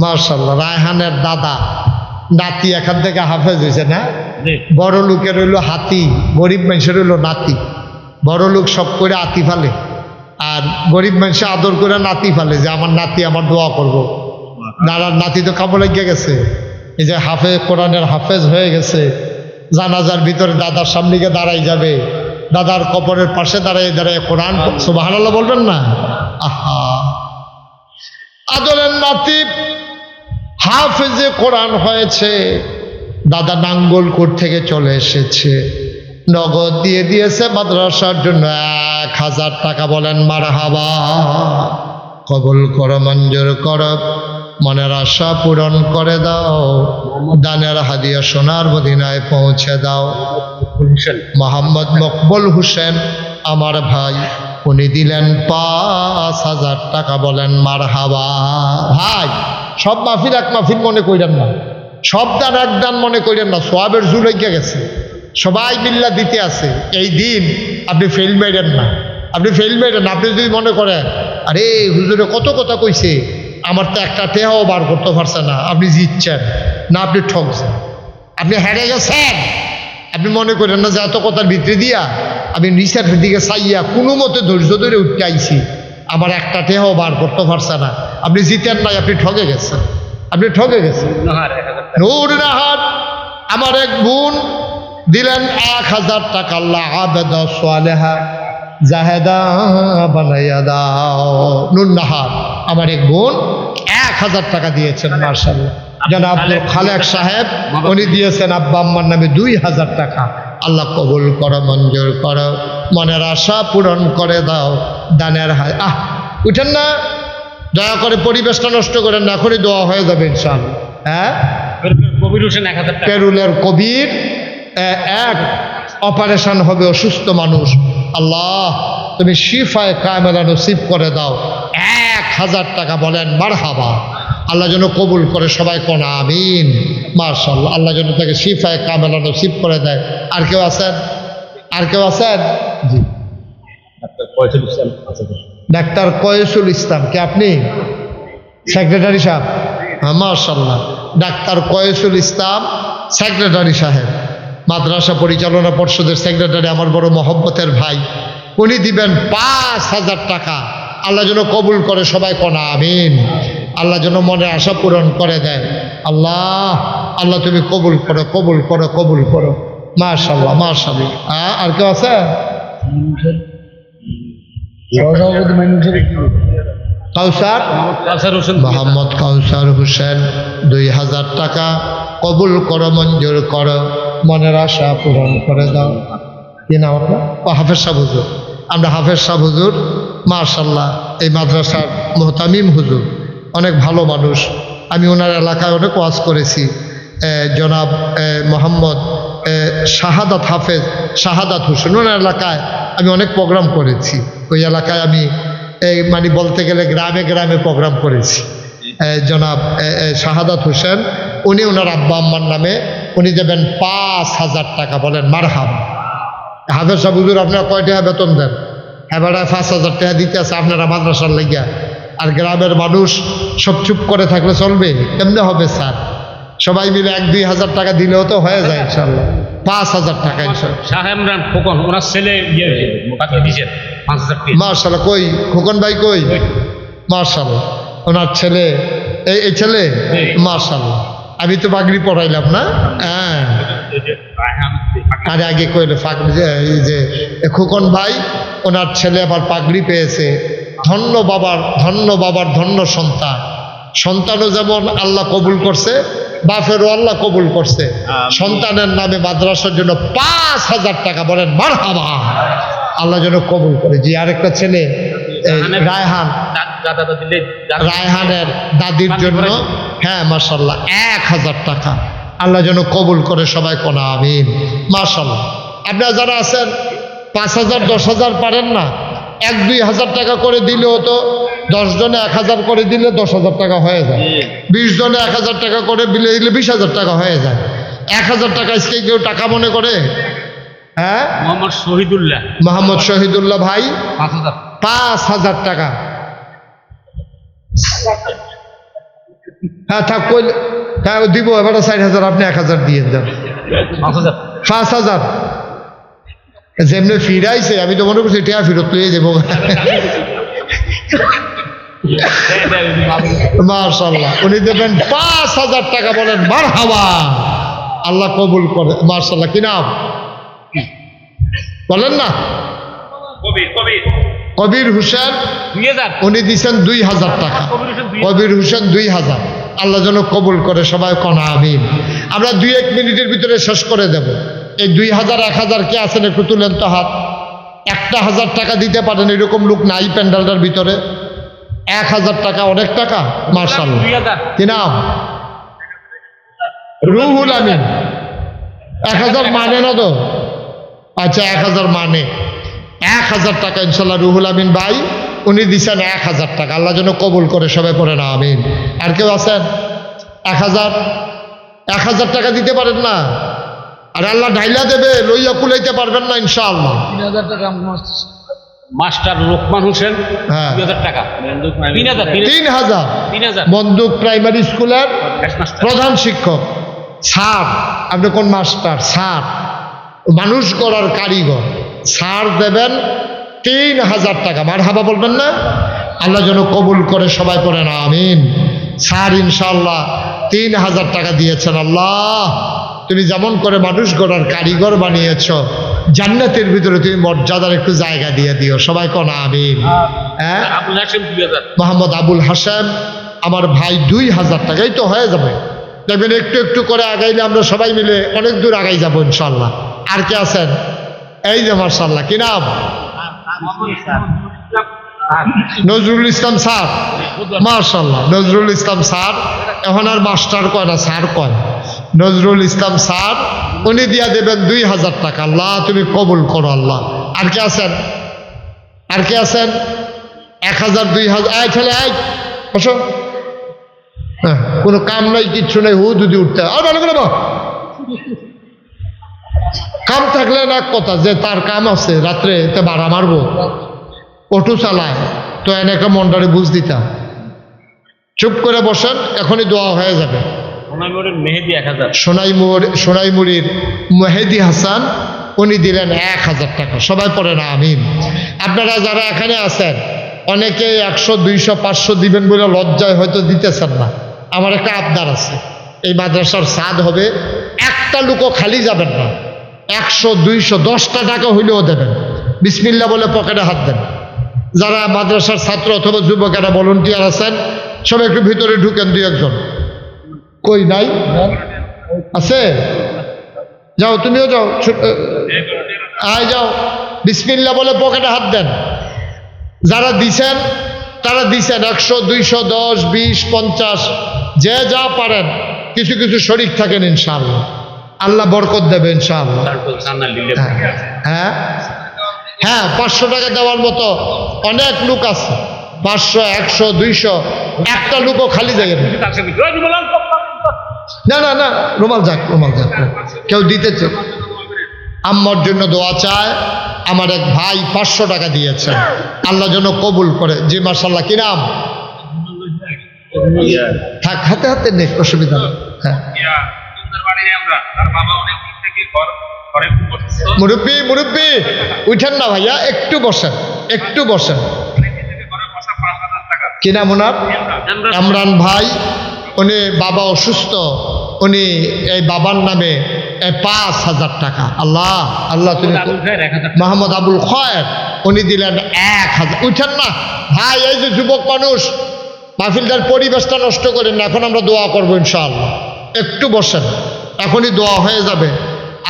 মাশাআল্লাহ, রায়হানের দাদা নাতি এখান থেকে হাফেজ হয়েছে না? বড় লোকের হইল হাতি, গরিব মানুষের হইল নাতি। বড় লোক সব করে আতি ফালে, আর গরিব মানুষে আদর করে নাতি ফালে, যে আমার নাতি আমার দোয়া করব। দাদার নাতি তো কামড় লেগে গেছে, এই যে হাফেজ, কোরআনের হাফেজ হয়ে গেছে। জানাজার ভিতরে দাদার সামনে গিয়ে দাঁড়াই যাবে, দাদার কবরের পাশে দাঁড়ায় দাঁড়ায় কোরআন সুবহানাল্লাহ বলবেন না? আহা, আদরের নাতি হাফেজে কোরআন হয়েছে। দাদা নাঙ্গলকোট থেকে চলে এসেছে, নগদ দিয়ে দিয়েছে মাদ্রাসার জন্য 1,000 টাকা। বলেন মারহাবা। কবুল করো, মঞ্জুর করো, মনের আশা পূরণ করে দাও। দানের হাদিয়া সোনার মদিনায় পৌঁছে দাও। মোহাম্মদ মকবুল হোসেন আমার ভাই, উনি দিলেন 5,000 টাকা। বলেন মারহাবা। ভাই, সব মাহফিল এক মাহফিল মনে করেন না, সব দান এক দান মনে করেন না। সোয়াবের জুলাইকে গেছে, সবাই মিল্লা দিতে আছে। এই দিন আপনি ফেল মেরেন না, আপনি ফেল মেরেন না। আপনি যদি মনে করেন আরে হুজুরে কত কথা কইছে, আমার তো একটা টেহাও বার করতে পারছে না, আপনি জিতছেন না, আপনি ঠকছেন, আপনি হেরে গেছেন। আপনি মনে করেন না যে এত কথার ভিতরে দিয়া আমি নিচের দিকে চাইয়া কোনো মতে ধৈর্য ধরে উঠতে আইছি, আমার একটা টেহাও বার করতে পারছে না, আপনি জিতেন নাই, আপনি ঠকে গেছেন, আপনি ঠকে গেছেন। নূর নাহার আমার এক বোন দিলেন 1,000 টাকা। আল্লাহ আবেদা সালেহা জাহেদা বানাইয়া দাও। নূর নাহার আমার এক বোন 1,000 টাকা দিয়েছেন। মাশাআল্লাহ। জনাব আব্দুল খালেক সাহেব উনি দিয়েছেন আব্বা আম্মার নামে 2,000 টাকা। আল্লাহ কবুল করো, মঞ্জুর করো, মনের আশা পূরণ করে দাও। দানের হায় উঠেন না, দয়া করে পরিবেশটা নষ্ট করেন না, এখনই দোয়া হয়ে যাবে ইনশাআল্লাহ। হ্যাঁ, কবির হোসেন 1,000 টাকা। পেরুলের কবির এক অপারেশন হবে, অসুস্থ মানুষ। আল্লাহ তুমি শিফায়ে কামেলা নসিব করে দাও। 1,000 টাকা। বলেন মারহাবা। আল্লাহ যেন কবুল করে, সবাই কোন আমিন। মাশাআল্লাহ, আল্লাহ যেন তাকে শিফায়ে কামেলা নসিব করে দেয়। আর কেউ আছেন? আর কেউ আছেন? জি, ডাক্তার কয়েসুল ইসলাম। কে আপনি? সেক্রেটারি সাহেব? হ্যাঁ, মাশাআল্লাহ। ডাক্তার কয়েসুল ইসলাম সেক্রেটারি সাহেব, মাদ্রাসা পরিচালনা পর্ষদের সেক্রেটারি, আমার বড় মহব্বতের ভাই। উনি দিবেন 5,000 টাকা। আল্লাহ যেন কবুল করে, সবাই কোন আমিন। আল্লাহ যেন মনে আশা পূরণ করে দেয়। আল্লাহ, আল্লাহ তুমি কবুল করো, কবুল করো, কবুল করো। মাশাআল্লাহ, মাশাআল্লাহ। আর কেউ আছে? কাউসার কাউসার হোসেন মোহাম্মদ কাউসার হোসেন 2000 টাকা কবুল করো, মঞ্জুর করো, মনের আশা পূরণ করে দাও। কি নাম আপনার? ও হাফেজ সাহেব হুজুর। আমরা হাফেজ সাহেব হুজুর মাশাআল্লাহ এই মাদ্রাসার মোহতামিম হুজুর, অনেক ভালো মানুষ। আমি ওনার এলাকায় অনেক ওয়াজ করেছি। জনাব মোহাম্মদ শাহাদাত হাফেজ শাহাদাত হোসেন, ওনার এলাকায় আমি অনেক প্রোগ্রাম করেছি। ওই এলাকায় আমি মানে বলতে গেলে গ্রামে গ্রামে প্রোগ্রাম করেছি। জনাব শাহাদাত হোসেন, উনি ওনার আব্বা আম্মার নামে উনি দেবেন 5,000 টাকা। বলেন মারহাবা। হাফেজ সাহেব হুজুর আপনারা কয় টাকা বেতন দেন? এবার 5,000 টাকা দিতে আছে আপনারা মাদ্রাসার লাগিয়া, আর গ্রামের মানুষ সব চুপ করে থাকলে চলবে? কেমনে হবে স্যার? সবাই মিলে 1-2 হাজার টাকা দিলেও তো হয়ে যায় ইনশাল্লাহ। 5,000 টাকা ইনশাল্লাহ। শাহ ইমরান খোকন, ওনার ছেলে পাঠিয়ে দিয়েছেন 5,000 টাকা। মার্শাল্লাহ। কই খোকন ভাই কই? মার্শাল্লাহ, ওনার ছেলে এই ছেলে মার্শাল্লাহ। আমি তো পাগড়ি পড়াইলাম না? হ্যাঁ, আরে আগে কইলে এই যে খোকন ভাই ওনার ছেলে আবার পাগড়ি পেয়েছে। ধন্য বাবার ধন্য সন্তান। সন্তানও যেমন আল্লাহ কবুল করছে, বাপেরও আল্লাহ কবুল করছে। সন্তানের নামে মাদ্রাসার জন্য 5,000 টাকা। বলেন মারহাবা। আল্লাহ যেন কবুল করে। জি, আরেকটা ছেলে রায়হান, রায়হানের দাদির জন্য হ্যাঁ মাশাআল্লাহ 1,000 টাকা। আল্লাহ যেন কবুল করে। সবাই কোনা আমিন। মাশাআল্লাহ। আপনারা যারা আছেন 5,000 10,000 পারেন না, 1-2 হাজার টাকা করে দিলেও তো 10 জনে 1,000 করে দিলে 10,000 টাকা হয়ে যায়। 20 জনে 1,000 টাকা করে দিলে 20,000 টাকা হয়ে যায়। 1,000 টাকা আজকে কেউ টাকা মনে করে? হ্যাঁ, মোহাম্মদ শহীদুল্লাহ, মোহাম্মদ শহীদুল্লাহ ভাই 5,000। 5,000 টাকা। হ্যাঁ থাক কইলে হ্যাঁ দিব। এবার 4,000 আপনি 1,000 দিয়ে দেন। 5,000। 5,000 যেমনি ফিরাইছে আমি তো মনে করছি টিয়া ফিরত লইয়ে যাবো। মাশাআল্লাহ, উনি দেবেন 5,000 টাকা। বলেন মারহাবা। আল্লাহ কবুল করে। মাশাআল্লাহ। কি নাম বলেন না? কবির হোসেন, 2,000। উনি দিচ্ছেন 2,000 টাকা। কবির হোসেন 2,000। আল্লাহ যেন কবুল করে। সবাই কনা আমিন। আমরা 2-1 মিনিটের ভিতরে শেষ করে দেব। এই 2,000 1,000 কে আছেন একটু তুলেন তো হাত। 1,000 টাকা দিতে পারেন এরকম লোক নাই প্যান্ডেলটার ভিতরে? 1,000 টাকা অনেক টাকা। মাশাআল্লাহ। 2,000। কি নাম? রুহুল আমিন। 1,000 মানে না তো? আচ্ছা 1,000 মানে। 1,000 টাকা ইনশাল্লাহ রুহুল আমিন ভাই উনি দিচ্ছেন 1,000 টাকা। আল্লাহ যেন কবুল করে। সবাই পড়ে না আমিন। আর কেউ আছেন 1,000 টাকা দিতে পারেন না? আর আল্লাহ ঢাইলা দেবে, লইয়া কুলাইতে পারবেন না ইনশাআল্লাহ। 3,000 টাকা মাস্টার লোকমান হোসেন, হ্যাঁ 2,000 টাকা। 3,000। 3,000 বন্দুক প্রাইমারি স্কুলের প্রধান শিক্ষক। স্যার আপনি কোন মাস্টার? স্যার মানুষ করার কারিগর। স্যার দেবেন 3,000 টাকা। মারহাবা বলবেন না? আল্লাহ যেন কবুল করে। সবাই পড়ে না আমিন। স্যার ইনশাআল্লাহ 3,000 টাকা দিয়েছেন। আল্লাহ তুমি যেমন করে মানুষ গড়ার কারিগর বানিয়েছ, জান্নাতের ভিতরে তুমি মর্যাদার একটু জায়গা দিয়ে দিও। সবাই কোনা আমিন। হ্যাঁ, আবুল হাশেম 2,000। মোহাম্মদ আবুল হাশেম আমার ভাই 2,000 টাকাই তো হয়ে যাবে। দেখবেন একটু একটু করে আগাইলে আমরা সবাই মিলে অনেক দূর আগাই যাবো ইনশাল্লাহ। আর কে আছেন? এই যে মাশাআল্লাহ। কি নাম? নজরুল ইসলাম স্যার। মাশাআল্লাহ, নজরুল ইসলাম স্যার। এখন আর মাস্টার কয় না, স্যার কয়। নজরুল ইসলাম স্যার উনি দিয়া দেবেন 2,000 টাকা। আল্লাহ তুমি কবুল করো আল্লাহ। আর কে আছেন? আর কে আছেন? 1,000 2,000। এই ছেলে এই বসো। হ্যাঁ, কোনো কাম নাই, কিচ্ছু নাই, হু যদি উঠতে আর ভালো করে কাম থাকলে না কথা যে তার কাম আছে, রাত্রে তে বাড়া মারবো, অটো চালায়, তো এনেকে মনটারে বুঝ দিতাম। চুপ করে বসেন, এখনই দোয়া হয়ে যাবে। মেহেদি 1,000। সোনাইমুড়ির মেহেদি হাসান উনি দিলেন 1,000 টাকা। সবাই পড়ে না আমিন। আপনারা যারা এখানে আছেন অনেকে 100 200 500 দিবেন বলে লজ্জায় হয়তো দিতেছেন না। আমার একটা আবদার আছে, এই মাদ্রাসার সাদ হবে, একটা লোকও খালি যাবেন না। 100 200 10টা টাকা হইলেও দেবেন। বিসমিল্লাহ বলে পকেটে হাত দেন। যারা মাদ্রাসার ছাত্র অথবা যুবকেরা ভলান্টিয়ার আছেন সবাই একটু ভিতরে ঢুকেন, দুই একজন। কই নাই? আছে? যাও, তুমিও যাও, আয় যাও। বিসমিল্লাহ বলে পকেটে হাত দেন। যারা দিছেন তারা দিছেন 100, 200, 10, 20, 50, যে যা পারেন কিছু কিছু শরীক থাকেন, ইনশাআল্লাহ আল্লাহ বরকত দেবে ইনশাআল্লাহ। হ্যাঁ হ্যাঁ, 500 টাকা দেওয়ার মতো অনেক লোক আছে। 500, 100, 200, একটা লোকও খালি যায় না। না না না, রুমাল যাক, রুমাল যাক। কেউ দিতেছে? আম্মার জন্য দোয়া চায়। আমার এক ভাই 500 টাকা দিয়েছেন, আল্লাহ যেন কবুল করে। জি মাশাআল্লাহ। কি নাম? থাক, হাতে হাতে নেই, অসুবিধা নেই। হ্যাঁ, মুরব্বী মুরব্বী উঠেন না ভাইয়া, একটু বসেন, একটু বসেন। কি নাম ওনার? ইমরান ভাই। উনি বাবা অসুস্থ, উনি এই বাবার নামে 5,000 টাকা। আল্লাহ আল্লাহ, তুমি মোহাম্মদ আবুল খয়ের, উনি দিলেন 1,000। উঠেন না ভাই, এই যে যুবক মানুষ, মাহফিলটার পরিবেশটা নষ্ট করেন না। এখন আমরা দোয়া করবো ইনশাআল্লাহ, একটু বসেন, এখনই দোয়া হয়ে যাবে।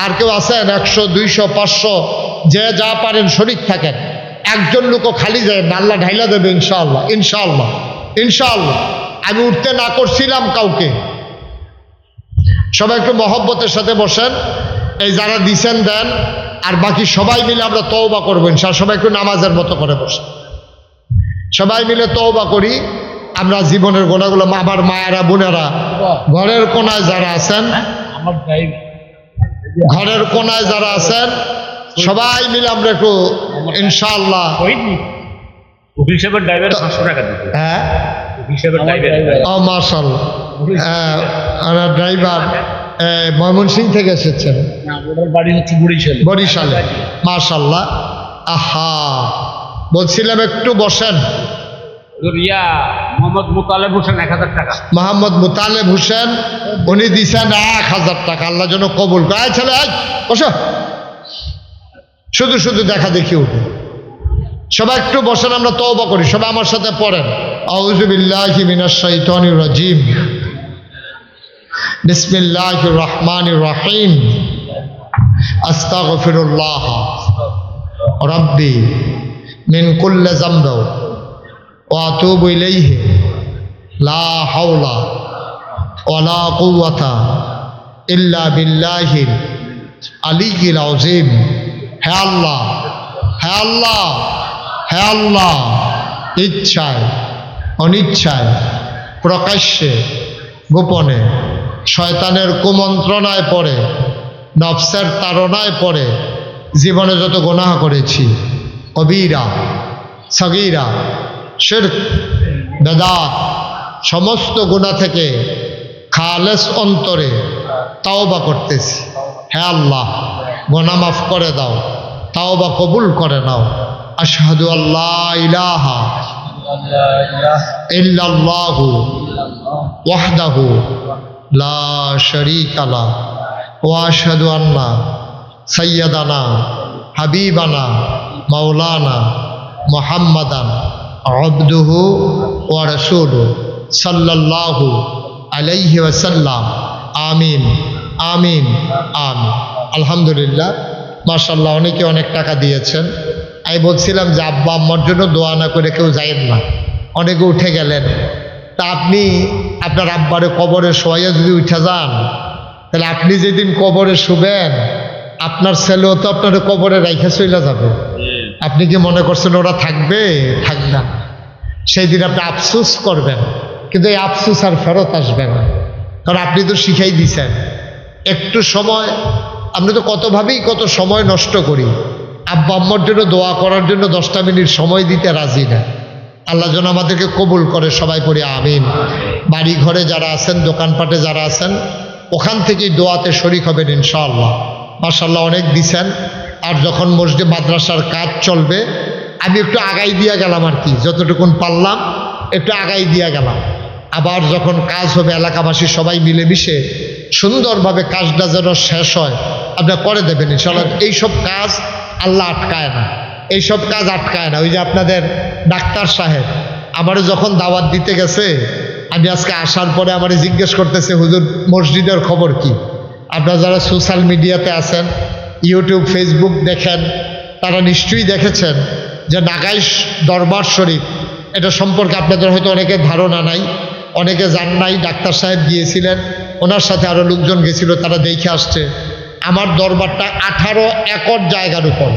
আর কেউ আছেন? 100, 200, 500, যে যা পারেন শরীক থাকেন। একজন লোকও খালি যায় না, আল্লাহ ঢাইলা দেবে ইনশাআল্লাহ, ইনশাআল্লাহ, ইনশাআল্লাহ। আমি উঠতে না করছিলাম কাউকে। সবাই একটু মহব্বতের সাথে বসেন। এই যারা দিছেন দেন, আর বাকি সবাই মিলে আমরা তওবা করবো ইনশাআল্লাহ। সবাই একটু নামাজের মতো করে বসেন, সবাই মিলে তওবা করি। আমরা জীবনের গোনাগুলো, আমার মায়েরা বোনেরা ঘরের কোনায় যারা আছেন, ঘরের কোনায় যারা আছেন সবাই মিলে আমরা একটু ইনশাআল্লাহ। হ্যাঁ, ও মাশাআল্লাহ। ড্রাইভার ময়মনসিং থেকে এসেছেন, বাড়ি হচ্ছে বরিশালে। মাশাআল্লাহ। আহা, বলছিলাম একটু বসেন। মোহাম্মদ মুতালেব হোসেন 1000 টাকা। মোহাম্মদ মুতালেব হোসেন, উনি দিছেন 1000 টাকা। আল্লাহ যেন কবুল করে। আয় ছেলে, আয় বসো। শুধু শুধু দেখা দেখি উঠে। সবাই একটু বসেন, আমরা তওবা করি। সবাই আমার সাথে পড়েন, আউযু বিল্লাহি মিনাশ শাইতানির রাজিম, বিসমিল্লাহির রহমানির রহিম, আস্তাগফিরুল্লাহ রাব্বি মিন কুল্লি যামবি ওয়া আতুবু ইলাইহি লা হাওলা ওয়ালা কুওয়াতা ইল্লা বিল্লাহিল আলিয়্যিল আযীম। হে আল্লাহ, হে আল্লাহ, হে আল্লাহ, ইচ্ছায় অনিচ্ছায়, প্রকাশ্যে গোপনে, শয়তানের কুমন্ত্রণায় পড়ে, নফসের তাড়নায় পড়ে জীবনে যত গুনাহ করেছি, কবিরা সগীরা, শিরক, বেদাত, সমস্ত গুনাহ থেকে খালেস অন্তরে তাওবা করতেছি। হে আল্লাহ, গুনাহ মাফ করে দাও, তাওবা কবুল করে নাও। আশহাদু আল্লা ইলাহা ইল্লাল্লাহু ওয়াহদাহু লা শারীকা লাহু ওয়া আশহাদু আন্না সাইয়্যিদানা হাবিবানা মাওলানা মুহাম্মাদান আবদুহু ওয়া রাসূলুহু সাল্লাল্লাহু আলাইহি ওয়াসাল্লাম। আমিন আমিন আমিন। আলহামদুলিল্লাহ, মাশাআল্লাহ। অনেকে অনেক টাকা দিয়েছেন। আমি বলছিলাম যে আব্বা আম্মার জন্য দোয়া না করে কেউ যায়েন না, অনেকে উঠে গেলেন। তা আপনি আপনার আব্বারে কবরে শোয়াইয়া যদি উঠে যান, তাহলে আপনি যেদিন কবরে শুবেন, আপনার ছেলেও তো আপনার কবরে রাইখা চলে যাবে। আপনি কি মনে করছেন ওরা থাকবে? থাকবে না। সেই দিন আপনি আফসোস করবেন, কিন্তু এই আফসোস আর ফেরত আসবে না, কারণ আপনি তো শিখাই দিছেন। একটু সময়, আমরা তো কতভাবেই কত সময় নষ্ট করি। আব্বা আম্মার জন্য দোয়া করার জন্য 10টা মিনিট সময় দিতে রাজি না। আল্লাহ যেন আমাদেরকে কবুল করে। সবাই পড়ি আমিন। বাড়ি ঘরে যারা আছেন, দোকানপাটে যারা আছেন, ওখান থেকেই দোয়াতে শরীক হবেন ইনশাআল্লাহ। মাশাআল্লাহ, অনেক দিছেন। আর যখন মসজিদ মাদ্রাসার কাজ চলবে, আমি একটু আগাই দিয়া গেলাম, আর কি যতটুকুন পারলাম একটু আগাই দিয়া গেলাম। আবার যখন কাজ হবে, এলাকাবাসী সবাই মিলেমিশে সুন্দরভাবে কাজটা যেন শেষ হয়, আপনারা করে দেবেন ইনশাআল্লাহ। এইসব কাজ আল্লাহ আটকায় না। এইসব কাজ আটকায় না। ওই যে আপনাদের ডাক্তার সাহেব আমারও যখন দাওয়াত দিতে গেছে, আমি আজকে আসার পরে আমারে জিজ্ঞেস করতেছে, হুজুর মসজিদের খবর কি? আপনারা যারা সোশ্যাল মিডিয়াতে আছেন, ইউটিউব ফেসবুক দেখেন, তারা নিশ্চয়ই দেখেছেন যে নাগাইশ দরবার শরীফ, এটা সম্পর্কে আপনাদের হয়তো অনেকের ধারণা নাই, অনেকে জান নাই। ডাক্তার সাহেব গিয়েছিলেন, ওনার সাথে আরও লোকজন গেছিল, তারা দেখে আসছে। আমার দরবারটা 18 একর জায়গার উপর।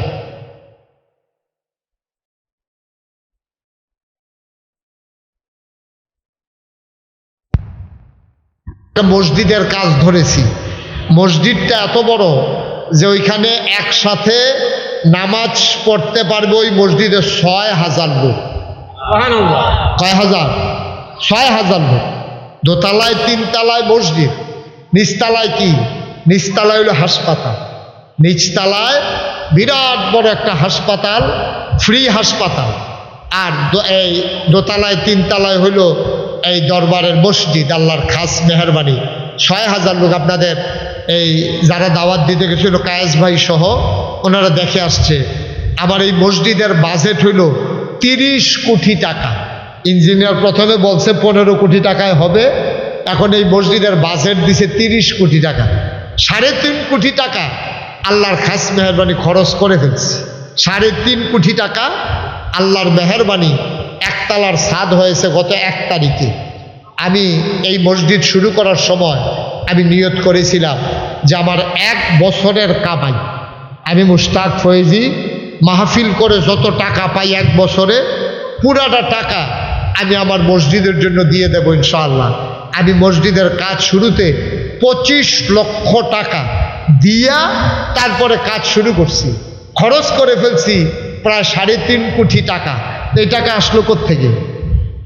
মসজিদের কাজ ধরেছি। মসজিদটা এত বড় যে ওইখানে একসাথে নামাজ পড়তে পারবে ওই মসজিদে 6,000 লোক। কয় হাজার? 6,000 লোক। দোতলায় 3 তলায় মসজিদ, নিচতলায় কি? নিচতলায় হলো হাসপাতাল, নিচতলায় বিরাট বড় একটা হাসপাতাল, ফ্রি হাসপাতাল। আর এই দোতলায় 3 তলায় হলো এই দরবারের মসজিদ, আল্লাহর খাস মেহরবানি। 6,000 লোক আপনাদের এই যারা দাওয়াত দিতে গেছিল কায়েস ভাই সহ, ওনারা দেখে আসছে। আমার এই মসজিদের বাজেট হইল 30 কোটি টাকা। ইঞ্জিনিয়ার প্রথমে বলছে 15 কোটি টাকায় হবে, এখন এই মসজিদের বাজেট দিছে 30 কোটি টাকা। 3.5 কোটি টাকা আল্লাহর খাস মেহরবানি খরচ করে ফেলছি। 3.5 কোটি টাকা আল্লাহর মেহরবানি। একতলার ছাদ হয়েছে গত 1 তারিখে। আমি এই মসজিদ শুরু করার সময় আমি নিয়ত করেছিলাম যে আমার 1 বছরের কামাই, আমি মুশতাক ফয়েজি মাহফিল করে যত টাকা পাই 1 বছরে, পুরাটা টাকা আমি আমার মসজিদের জন্য দিয়ে দেব ইনশাআল্লাহ। আমি মসজিদের কাজ শুরুতে 25 লক্ষ টাকা দিয়া তারপরে কাজ শুরু করছি। খরচ করে ফেলছি প্রায় 3.5 কোটি টাকা। এই টাকা আসলো কোত্থেকে?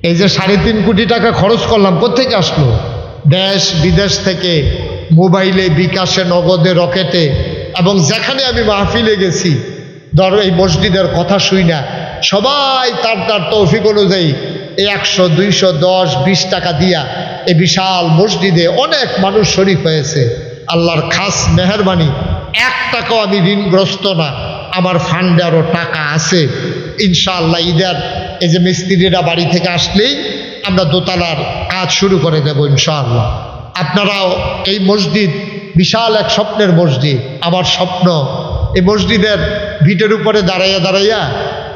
এই যে 3.5 কোটি টাকা খরচ করলাম, কোত্থেকে আসলো? দেশ বিদেশ থেকে, মোবাইলে, বিকাশে, নগদে, রকেটে, এবং যেখানে আমি মাহফিলে গেছি, ধরো এই মসজিদের কথা শুই না, সবাই তার তার তৌফিক অনুযায়ী এই 100, 200, 10, 20 টাকা দিয়া এই বিশাল মসজিদে অনেক মানুষ শরীক হয়েছে। আল্লাহর খাস মেহরবানি। 1 টাকাও আমি ঋণগ্রস্ত না, আমার ফান্ডে আরও টাকা আছে ইনশাআল্লাহ। ঈদের এই যে মিস্ত্রিরা বাড়ি থেকে আসলেই আমরা দোতলার কাজ শুরু করে দেব ইনশাআল্লাহ। আপনারাও এই মসজিদ বিশাল এক স্বপ্নের মসজিদ। আমার স্বপ্ন এই মসজিদের ভিটের উপরে দাঁড়াইয়া দাঁড়াইয়া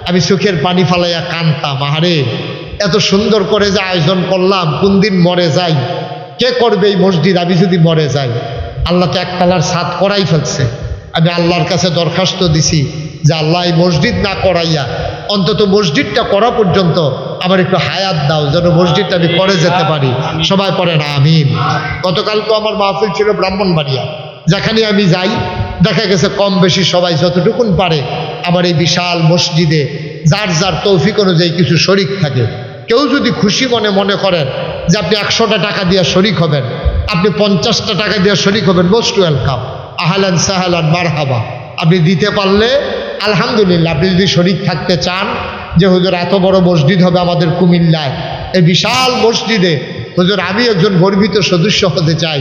আমি চোখের পানি ফালাইয়া কানতাম, আহারে এত সুন্দর করে যে আয়োজন করলাম, কোন দিন মরে যাই, কে করবে এই মসজিদ আমি যদি মরে যাই? আল্লাহ তো 1 তলার ছাদ করাই ফেলছে। আমি আল্লাহর কাছে দরখাস্ত দিছি যে আল্লাহ এই মসজিদ না করাইয়া অন্তত মসজিদটা করা পর্যন্ত আমার একটু হায়াত দাও, যেন মসজিদটা আমি করে যেতে পারি। সবাই পড়ে না আমিন। গতকাল তো আমার মাহফিল ছিল ব্রাহ্মণবাড়িয়া, যেখানে আমি যাই দেখা গেছে কম বেশি সবাই যতটুকুন পারে আমার এই বিশাল মসজিদে যার যার তৌফিক অনুযায়ী কিছু শরিক থাকে। কেউ যদি খুশি মনে করেন যে আপনি 100টা টাকা দিয়ে শরিক হবেন, আপনি 50টা টাকা দিয়ে শরিক হবেন, মোস্ট ওয়েলকাম, আহলান সাহলান মারহাবা। আপনি দিতে পারলে আলহামদুলিল্লাহ। আপনি যদি শরিক থাকতে চান যে হুজুর এত বড় মসজিদ হবে আমাদের কুমিল্লায়, এই বিশাল মসজিদে হুজুর আমি একজন গর্বিত সদস্য হতে চাই,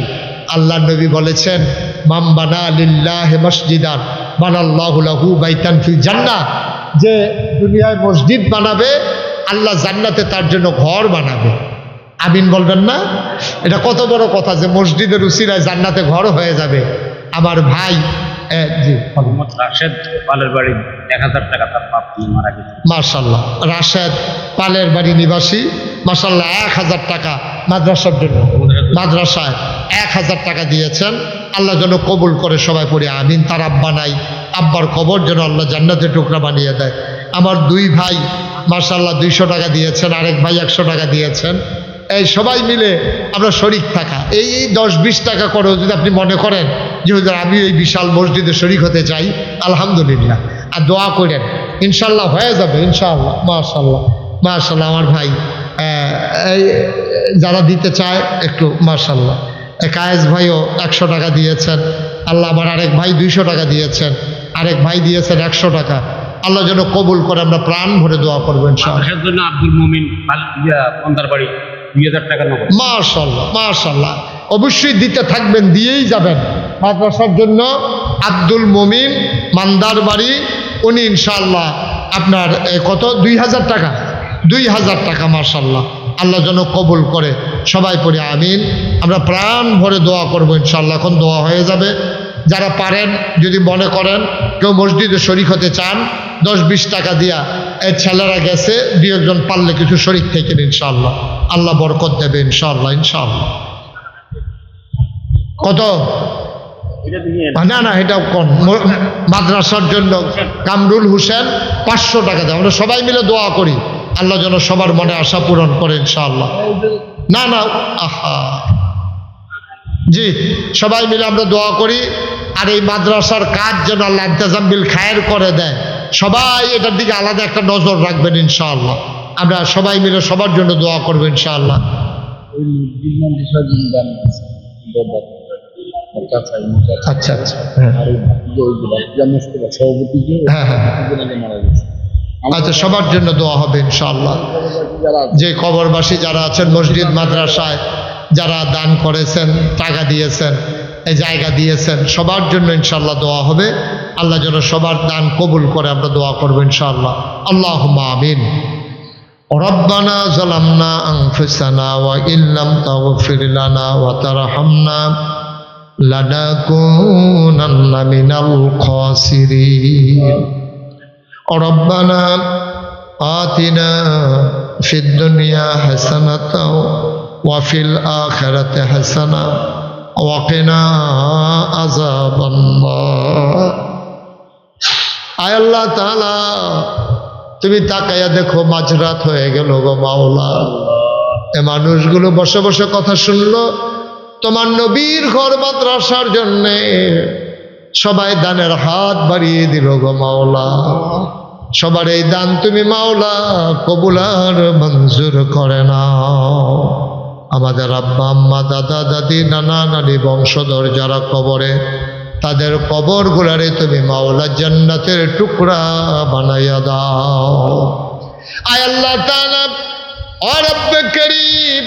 আল্লাহ নবী বলেছেন মান বানা লিল্লাহি মসজিদান বানাল্লাহু লাহু বাইতান ফিল জান্নাহ, যে দুনিয়ায় মসজিদ বানাবে আল্লাহ জান্নাতে তার জন্য ঘর বানাবে। আমিন বলবেন না? এটা কত বড় কথা যে মসজিদের উসিলায় জান্নাতে ঘর হয়ে যাবে। আমার ভাই জি মোহাম্মদ রাশেদ পালের বাড়ি 1000 টাকা তার বাপ মারা গেছে। মাশাআল্লাহ, রাশেদ পালের বাড়ি নিবাসী, মাশাআল্লাহ 1000 টাকা মাদ্রাসার জন্য, মাদ্রাসায় 1000 টাকা দিয়েছেন। আল্লাহ যেন কবুল করে, সবাই পড়ে আমিন। তার আব্বা নাই, আব্বার কবর যেন আল্লাহ জান্নাতের টুকরা বানিয়ে দেয়। আমার 2 ভাই মাশাআল্লাহ 200 টাকা দিয়েছেন, আরেক ভাই 100 টাকা দিয়েছেন। এই সবাই মিলে আমরা শরিক থাকা, এই 10-20 টাকা করেও যদি আপনি মনে করেন যে হুজুর আমি এই বিশাল মসজিদে শরিক হতে চাই, আলহামদুলিল্লাহ। আর দোয়া করেন, ইনশাল্লাহ হয়ে যাবে ইনশাআল্লাহ। মাশাআল্লাহ মাশাআল্লাহ। আমার ভাই এই যারা দিতে চায় একটু মাশাআল্লাহ, কায়েস ভাইও 100 টাকা দিয়েছেন। আল্লাহ আমার আরেক ভাই 200 টাকা দিয়েছেন, আরেক ভাই দিয়েছেন 100 টাকা। আল্লাহ যেন কবুল করে, আমরা প্রাণ ভরে দোয়া করবো ইনশাআল্লাহ। মাদ্রাসার জন্য আব্দুল মুমিন পন্দার বাড়ি 2000 টাকা নগদ। মাশাআল্লাহ মাশাআল্লাহ, অবশ্যই দিতে থাকবেন, দিয়েই যাবেন। মাদ্রাসার জন্য আব্দুল মুমিন মান্দার বাড়ি, উনি ইনশাআল্লাহ আপনার কত 2000 টাকা, 2000 টাকা, মাশাআল্লাহ। আল্লাহ যেন কবুল করে, সবাই পড়ি আমিন। আমরা প্রাণ ভরে দোয়া করবো ইনশাআল্লাহ। এখন দোয়া হয়ে যাবে। যারা পারেন, যদি মনে করেন কেউ মসজিদে শরিক হতে চান, 10-20 টাকা দিয়া এই ছেলেরা গেছে, 2-1 জন পারলে কিছু শরিক থেকে ইনশাআল্লাহ, আল্লাহ বরকত দেবে ইনশাআল্লাহ, ইনশাআল্লাহ। কত? না না, এটাও কোন মাদ্রাসার জন্য কামরুল হোসেন 500 টাকা দেয়। আমরা সবাই মিলে দোয়া করি, আল্লাহ যেন সবার মনে আশা পূরণ করে ইনশাআল্লাহ। না না, আহা, জি, সবাই মিলে আমরা দোয়া করি। আর এই মাদ্রাসার কাজ যেন আল্লাহ ইন্তেজাম বিল খায়ের করে দেয়। সবাই এটার দিকে আলাদা একটা নজর রাখবেন ইনশাআল্লাহ। আমরা সবাই মিলে সবার জন্য দোয়া করবো ইনশাআল্লাহ। আচ্ছা আচ্ছা, হ্যাঁ হ্যাঁ হ্যাঁ, আচ্ছা, সবার জন্য দোয়া হবে ইনশাআল্লাহ। যে কবরবাসী যারা আছেন, মসজিদ মাদ্রাসায় যারা দান করেছেন, টাকা দিয়েছেন, এই জায়গা দিয়েছেন, সবার জন্য ইনশাআল্লাহ দোয়া হবে। আল্লাহ যেন সবার দান কবুল করে, আমরা দোয়া করবো ইনশাআল্লাহ। আল্লাহুম্মা আমিন। রব্বানা যালামনা আনফুসানা ওয়া ইল্লাম তাগফির লানা ওয়া তারহামনা লানাকুনান্না মিনাল খাসিরিন। রব্বানা আতিনা ফিদ দুনিয়া হাসানাতাও ওয়া ফিল আখিরাতি হাসানা ওয়া কিনা আযাবান্নার। আয় আল্লাহ তাআলা, তুমি তাকাইয়া দেখো, মাঝরাত হয়ে গেল গো মাওলা। এ মানুষগুলো বসে বসে কথা শুনলো তোমার নবীর ঘর মাদ্রাসার জন্যে, সবাই দানের হাত বাড়িয়ে দিল গো মাওলা। সবার এই দান তুমি মাওলা কবুল আর মঞ্জুর করে নাও। আমাদের আব্বা আম্মা, দাদা দাদি, নানা নানি, বংশধর যারা কবরে, তাদের কবর গুলারে তুমি মাওলা জান্নাতের টুকরা বানাইয়া দাও। আয় আল্লাহ তাআলা, ও রব্বে করিম,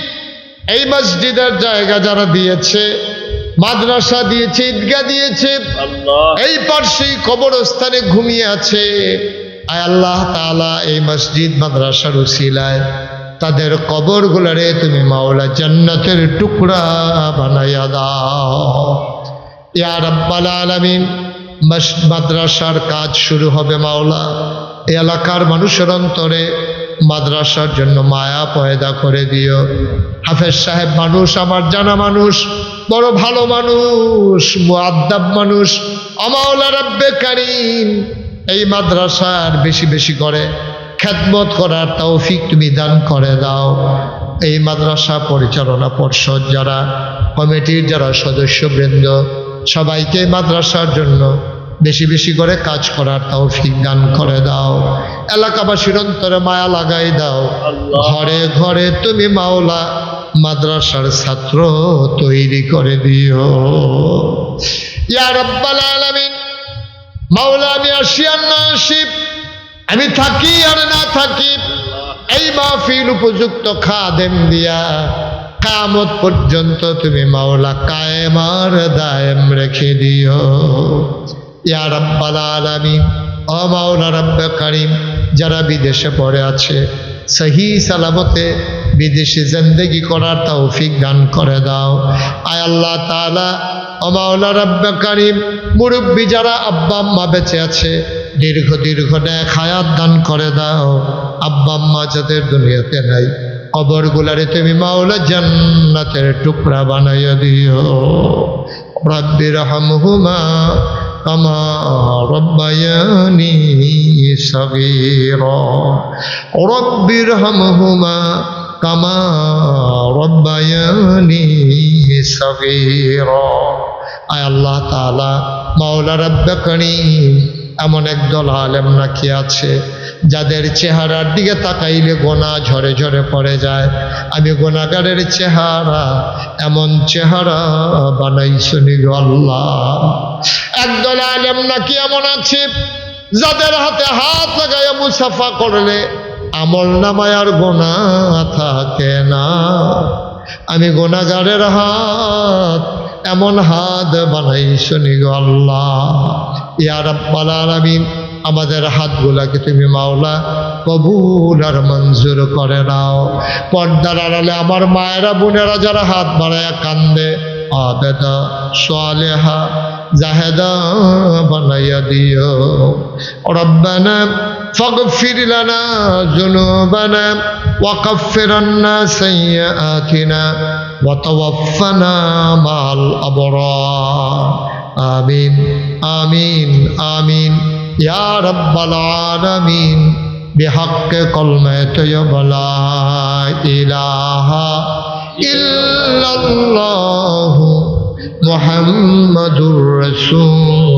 এই মসজিদের জায়গা যারা দিয়েছে, মাদ্রাসা দিয়েছে, ঈদগাহ দিয়েছে, এই পার্শ্বেই কবরস্থানে ঘুমিয়ে আছে, আয় আল্লাহ তাআলা, এই মসজিদ মাদ্রাসার উসিলায় তাদের কবর গুলারে তুমি মাওলা জান্নাতের টুকরা বানাইয়া দাও। ইয়া রাব্বাল আলামিন, মাদ্রাসার কাজ শুরু হবে মাওলা। এই এলাকার মানুষের অন্তরে মাদ্রাসার জন্য মায়া পয়দা করে দিও। হাফেজ সাহেব মানুষ, আমার জানা মানুষ, বড় ভালো মানুষ, মুআদ্দাব মানুষ। মাওলা রব্বে কারীম, এই মাদ্রাসার বেশি বেশি করে খেদমত করার তৌফিক তুমি দান করে দাও। এই মাদ্রাসা পরিচালনা পর্ষদ যারা, কমিটির যারা সদস্যবৃন্দ, সবাইকে মাদ্রাসার জন্য বেশি বেশি করে কাজ করার তৌফিক দান করে দাও। এলাকাবাসীর অন্তরে মায়া লাগাই দাও। ঘরে ঘরে তুমি মাওলা মাদ্রাসার ছাত্র তৈরি করে দিও। ইয়া রাব্বাল আলামিন, মাওলা আমি আসি আর না আসি, আমি থাকি আর না থাকি, এই মাহফিল উপযুক্ত খাদেম দিয়া কিয়ামত পর্যন্ত তুমি মাওলা কায়েম আর দায়েম রেখে দিও। ইয়া রাব্বাল আলামিন, ও মাওলা রব্বে কারীম, যারা বিদেশে পড়ে আছে, সহি সালামতে বিদেশে জিন্দেগি করার তৌফিক দান করে দাও। আয় আল্লাহ তাআলা, ও মাওলা রব্বে কারীম, মুরব্বী যারা আব্বা আম্মা বেঁচে আছে, দীর্ঘ দীর্ঘ নেক হায়াত দান করে দাও। আব্বা আম্মা যাদের দুনিয়াতে নাই, কবর গুলারে তুমি মাওলা জান্নাতের টুকরা বানাইয়া দিও। রাব্বির হামহুমা কামা রব্বায়ানি সগীরা, রাব্বির হামহুমা কামা রব্বায়ানি সগীরা। আয় আল্লাহ তাআলা, মাওলা রব্বে কারীম, এমন একদল আলেম নাকি আছে যাদের চেহারার দিকে তাকাইলে গোনা ঝরে ঝরে পড়ে যায়। আমি গোনাগারের চেহারা, এমন চেহারা বানাইছনি গো আল্লাহ। একদল আলেম নাকি এমন আছে যাদের হাতে হাত লাগাইয়া মুসাফা করলে আমল নামায় আর গোনা থাকে না। আমি গোনাগারের হাত, এমন হাত বানাইছনি গো আল্লাহ। ইয়া রাব্বাল আলামিন, আমাদের হাতগুলাকে তুমি মাওলা কবুল আর মঞ্জুর করে নাও। পর্দার আড়ালে আমার মায়েরা বোনেরা যারা হাত বাড়ায়া কান্দে আবেদা সালেহা জাহেদা বানাইয়া দিও। রব্বানা ফাগফির লানা যুনুবানা ওয়া কাফফির আন্না সাইয়্যাতিনা ওয়া তাওয়াফফানা মা'আল আবরার। আমিন আমিন আমিন ইয়া রাব্বাল আলামিন বিহাক্কি কালিমাতি তাইয়্যিবা লা ইলাহা ইল্লাল্লাহু মুহাম্মাদুর রাসূল